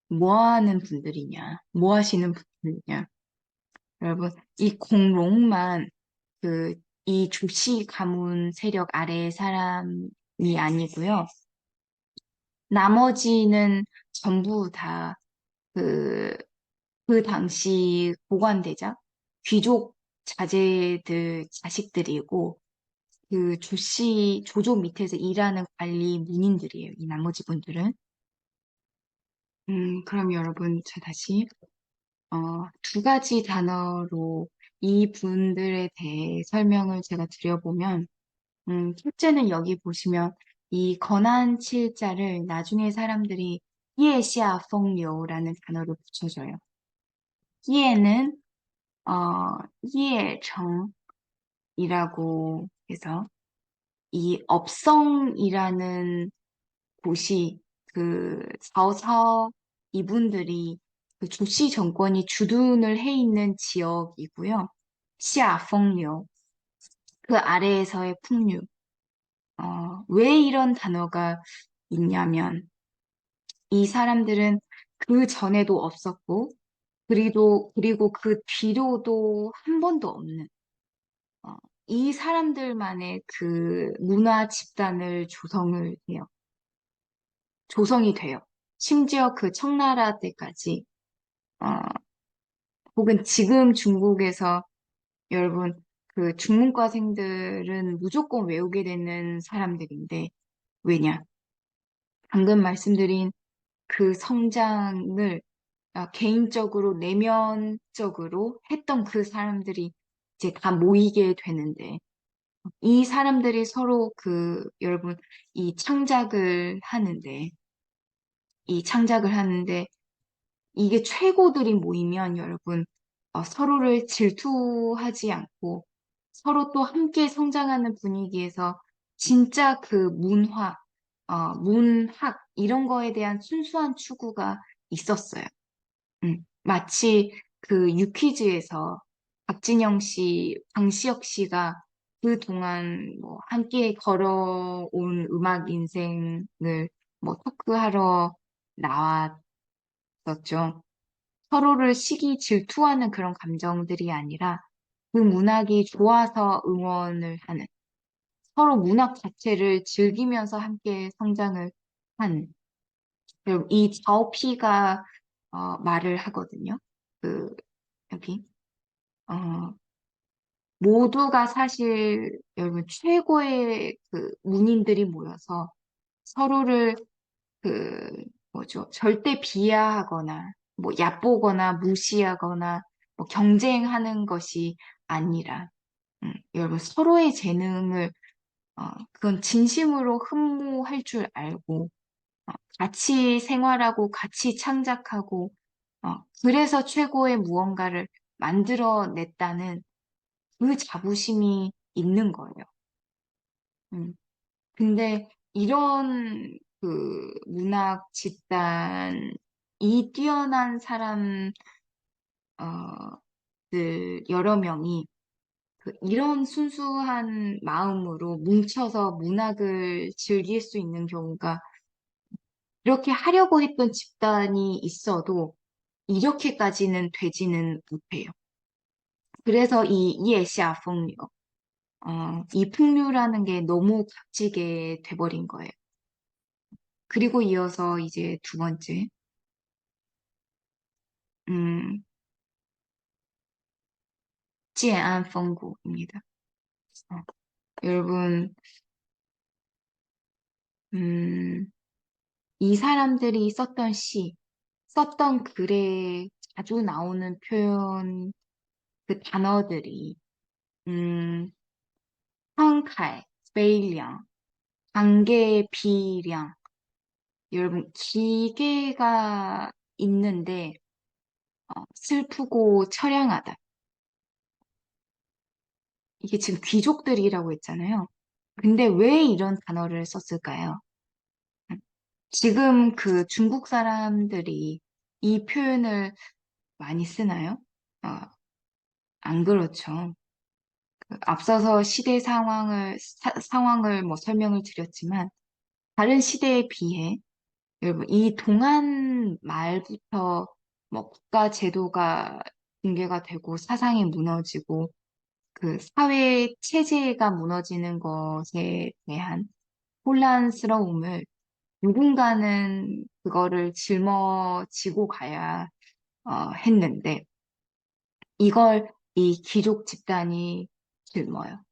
Speaker 1: 뭐 하는 분들이냐? 뭐 하시는 분들이냐? 여러분, 이 공롱만 이 조씨 가문 세력 아래의 사람이 아니고요. 나머지는 전부 다 그, 그 당시 고관대작, 귀족 자제들 자식들이고, 조조 밑에서 일하는 관리 문인들이에요. 이 나머지 분들은. 그럼 여러분, 저 다시, 두 가지 단어로 이 분들에 대해 설명을 제가 드려보면, 첫째는 여기 보시면 이 건한 칠자를 나중에 사람들이 예샤풍류라는 단어로 붙여줘요. 예는, 예청이라고 해서 이 업성이라는 곳이 자오차오 이분들이 조씨 정권이 주둔을 해 있는 지역이고요. 시아펑류, 그 아래에서의 풍류. 왜 이런 단어가 있냐면 이 사람들은 그 전에도 없었고 그리고 그 뒤로도 한 번도 없는 어, 이 사람들만의 그 문화 집단을 조성이 돼요. 심지어 그 청나라 때까지, 어, 혹은 지금 중국에서 여러분, 그 중문과생들은 무조건 외우게 되는 사람들인데, 왜냐? 방금 말씀드린 그 성장을 개인적으로, 내면적으로 했던 그 사람들이 이제 다 모이게 되는데, 이 사람들이 서로 여러분, 이 창작을 하는데, 이 창작을 하는데, 이게 최고들이 모이면 여러분, 서로를 질투하지 않고 서로 또 함께 성장하는 분위기에서 진짜 그 문학, 이런 거에 대한 순수한 추구가 있었어요. 마치 그 유퀴즈에서 박진영 씨, 방시혁 씨가 그동안 뭐 함께 걸어온 음악 인생을 뭐 토크하러 나왔었죠. 서로를 질투하는 그런 감정들이 아니라 그 문학이 좋아서 응원을 하는 서로 문학 자체를 즐기면서 함께 성장을 한 그리고 이 자오피가 말을 하거든요. 그 여기 어, 모두가 사실 여러분 최고의 그 문인들이 모여서 서로를 그 뭐죠? 절대 비하하거나 뭐 얕보거나 무시하거나 뭐 경쟁하는 것이 아니라 여러분 서로의 재능을 그건 진심으로 흠모할 줄 알고 같이 생활하고 같이 창작하고 그래서 최고의 무언가를 만들어냈다는 그 자부심이 있는 거예요. 음. 근데 이런 문학 집단, 이 뛰어난 사람들 여러 명이 이런 순수한 마음으로 뭉쳐서 문학을 즐길 수 있는 경우가 이렇게 하려고 했던 집단이 있어도 이렇게까지는 되지는 못해요. 그래서 이 이에샤풍요. 이 풍류라는 게 너무 값지게 돼버린 거예요. 그리고 이어서 이제 두 번째, 음, 찌안 펑구입니다. 어, 여러분, 음, 이 사람들이 썼던 시, 썼던 글에 자주 나오는 표현, 그 단어들이, 음, 황칼, 베일량, 관계 비량, 여러분, 기계가 있는데, 슬프고 처량하다. 이게 지금 귀족들이라고 했잖아요. 근데 왜 이런 단어를 썼을까요? 지금 그 중국 사람들이 이 표현을 많이 쓰나요? 어, 안 그렇죠. 그 앞서서 시대 상황을 뭐 설명을 드렸지만, 다른 시대에 비해, 여러분, 이 동안 말부터 뭐 국가 제도가 붕괴가 되고 사상이 무너지고 그 사회 체제가 무너지는 것에 대한 혼란스러움을 누군가는 그거를 짊어지고 가야 했는데 이걸 이 귀족 집단이 짊어요.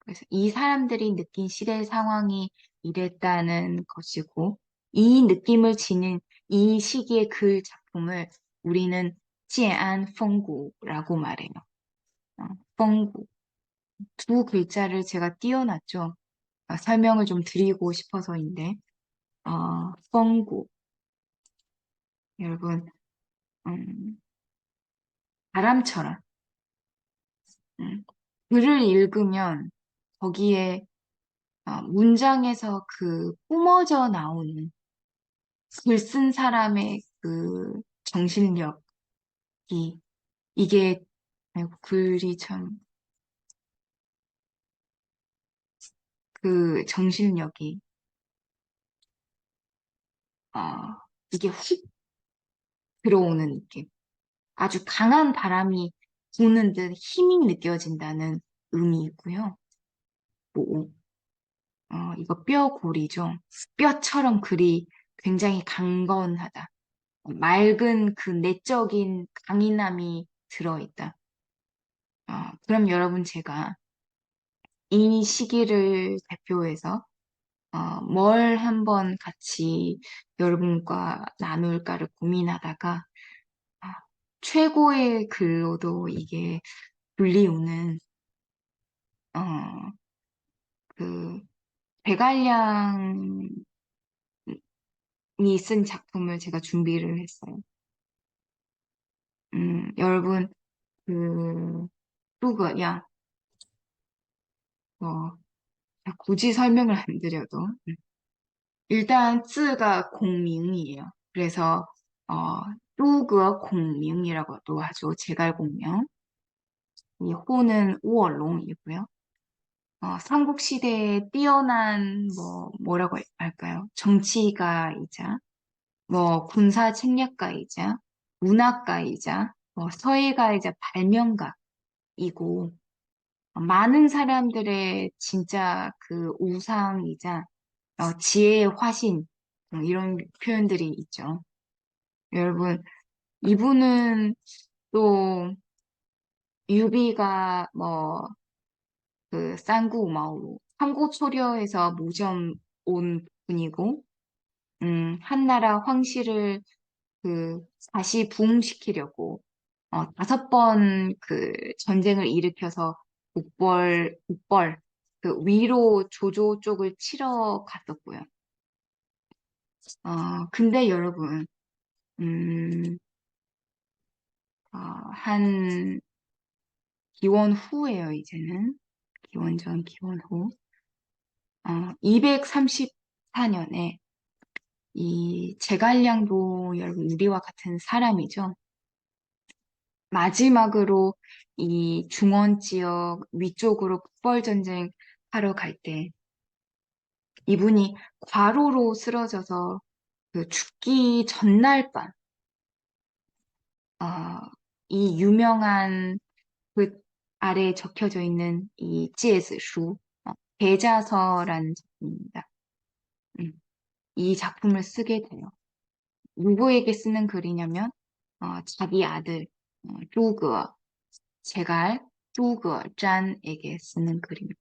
Speaker 1: 그래서 이 사람들이 느낀 시대 상황이 이랬다는 것이고 이 느낌을 지닌 이 시기의 글 작품을 우리는 찌안 펑구라고 말해요. 펑구. 두 글자를 제가 띄워놨죠. 설명을 좀 드리고 싶어서인데, 펑구. 여러분, 음, 바람처럼, 음, 글을 읽으면 거기에 문장에서 그 뿜어져 나오는 글 쓴 사람의 그 정신력이, 이게, 아이고, 글이 참, 그 정신력이, 어, 이게 훅 들어오는 느낌. 아주 강한 바람이 부는 듯 힘이 느껴진다는 의미이고요. 뭐, 이거 뼈골이죠. 뼈처럼 글이 굉장히 강건하다. 맑은 그 내적인 강인함이 들어있다. 그럼 여러분 제가 이 시기를 대표해서 뭘 한번 같이 여러분과 나눌까를 고민하다가 아, 최고의 글로도 이게 불리우는 어, 그 백알량이 쓴 작품을 제가 준비를 했어요. 여러분 그 누구야? 뭐 굳이 설명을 안 드려도 일단 字가 공명이에요. 그래서 뚜그 공명이라고도 하죠. 제갈공명. 이 호는 우얼롱이고요. 삼국시대에 뛰어난 뭐라고 할까요? 정치가이자 뭐 군사 책략가이자 문학가이자 뭐 서예가이자 발명가이고 많은 사람들의 진짜 그 우상이자 지혜의 화신 이런 표현들이 있죠. 여러분 이분은 또 유비가 뭐 그 쌍구마오 삼고초려에서 모점 온 분이고 한나라 황실을 그 다시 부흥시키려고 다섯 번 그 전쟁을 일으켜서 국벌 그 위로 조조 쪽을 치러 갔었고요. 근데 여러분 음, 한 기원 후예요 이제는 기원전 기원 후 234년에 이 제갈량도 여러분 우리와 같은 사람이죠. 마지막으로 이 중원 지역 위쪽으로 북벌전쟁 하러 갈 때 이분이 과로로 쓰러져서 그 죽기 전날 밤, 이 유명한 그 아래에 적혀져 있는 이 지에즈슈, 대자서라는 작품입니다. 음, 이 작품을 쓰게 돼요. 누구에게 쓰는 글이냐면 자기 아들 조그 제갈 조그 짠에게 쓰는 글입니다.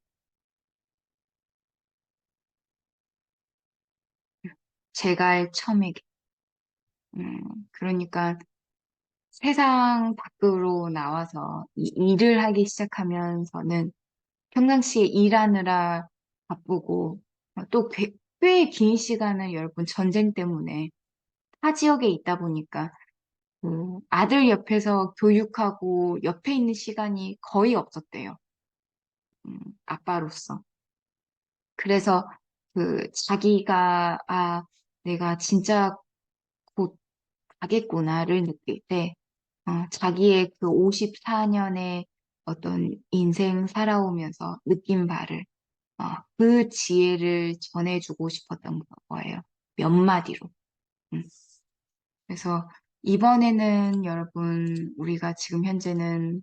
Speaker 1: 제갈 첨에게. 그러니까 세상 밖으로 나와서 일을 하기 시작하면서는 평상시에 일하느라 바쁘고 또 꽤 긴 시간을 여러분 전쟁 때문에 타 지역에 있다 보니까 아들 옆에서 교육하고 옆에 있는 시간이 거의 없었대요. 아빠로서. 그래서 자기가 내가 진짜 곧 가겠구나를 느낄 때 자기의 그 54년의 어떤 인생 살아오면서 느낀 바를 어, 그 지혜를 전해주고 싶었던 거예요. 몇 마디로. 음. 그래서 이번에는 여러분 우리가 지금 현재는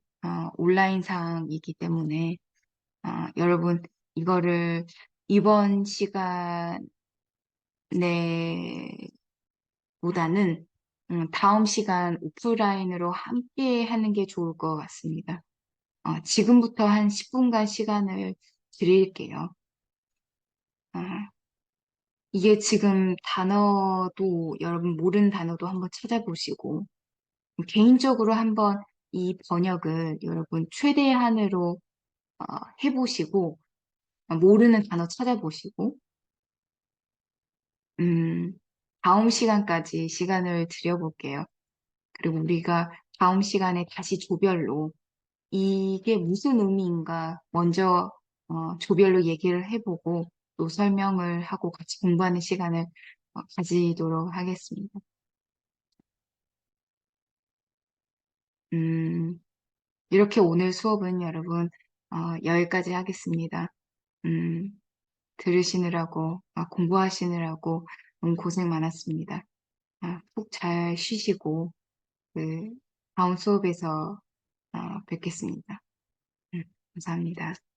Speaker 1: 온라인상이기 때문에 여러분 이거를 이번 시간에 보다는 다음 시간 오프라인으로 함께 하는 게 좋을 것 같습니다. 지금부터 한 10분간 시간을 드릴게요. 어, 이게 지금 단어도 여러분 모르는 단어도 한번 찾아보시고 개인적으로 한번 이 번역을 여러분 최대한으로 어, 해보시고 모르는 단어 찾아보시고 음, 다음 시간까지 시간을 드려볼게요. 그리고 우리가 다음 시간에 다시 조별로 이게 무슨 의미인가 먼저 조별로 얘기를 해보고 또 설명을 하고 같이 공부하는 시간을 가지도록 하겠습니다. 음, 이렇게 오늘 수업은 여러분 여기까지 하겠습니다. 음, 들으시느라고 공부하시느라고 너무 고생 많았습니다. 푹 잘 쉬시고 그 다음 수업에서 뵙겠습니다. 감사합니다.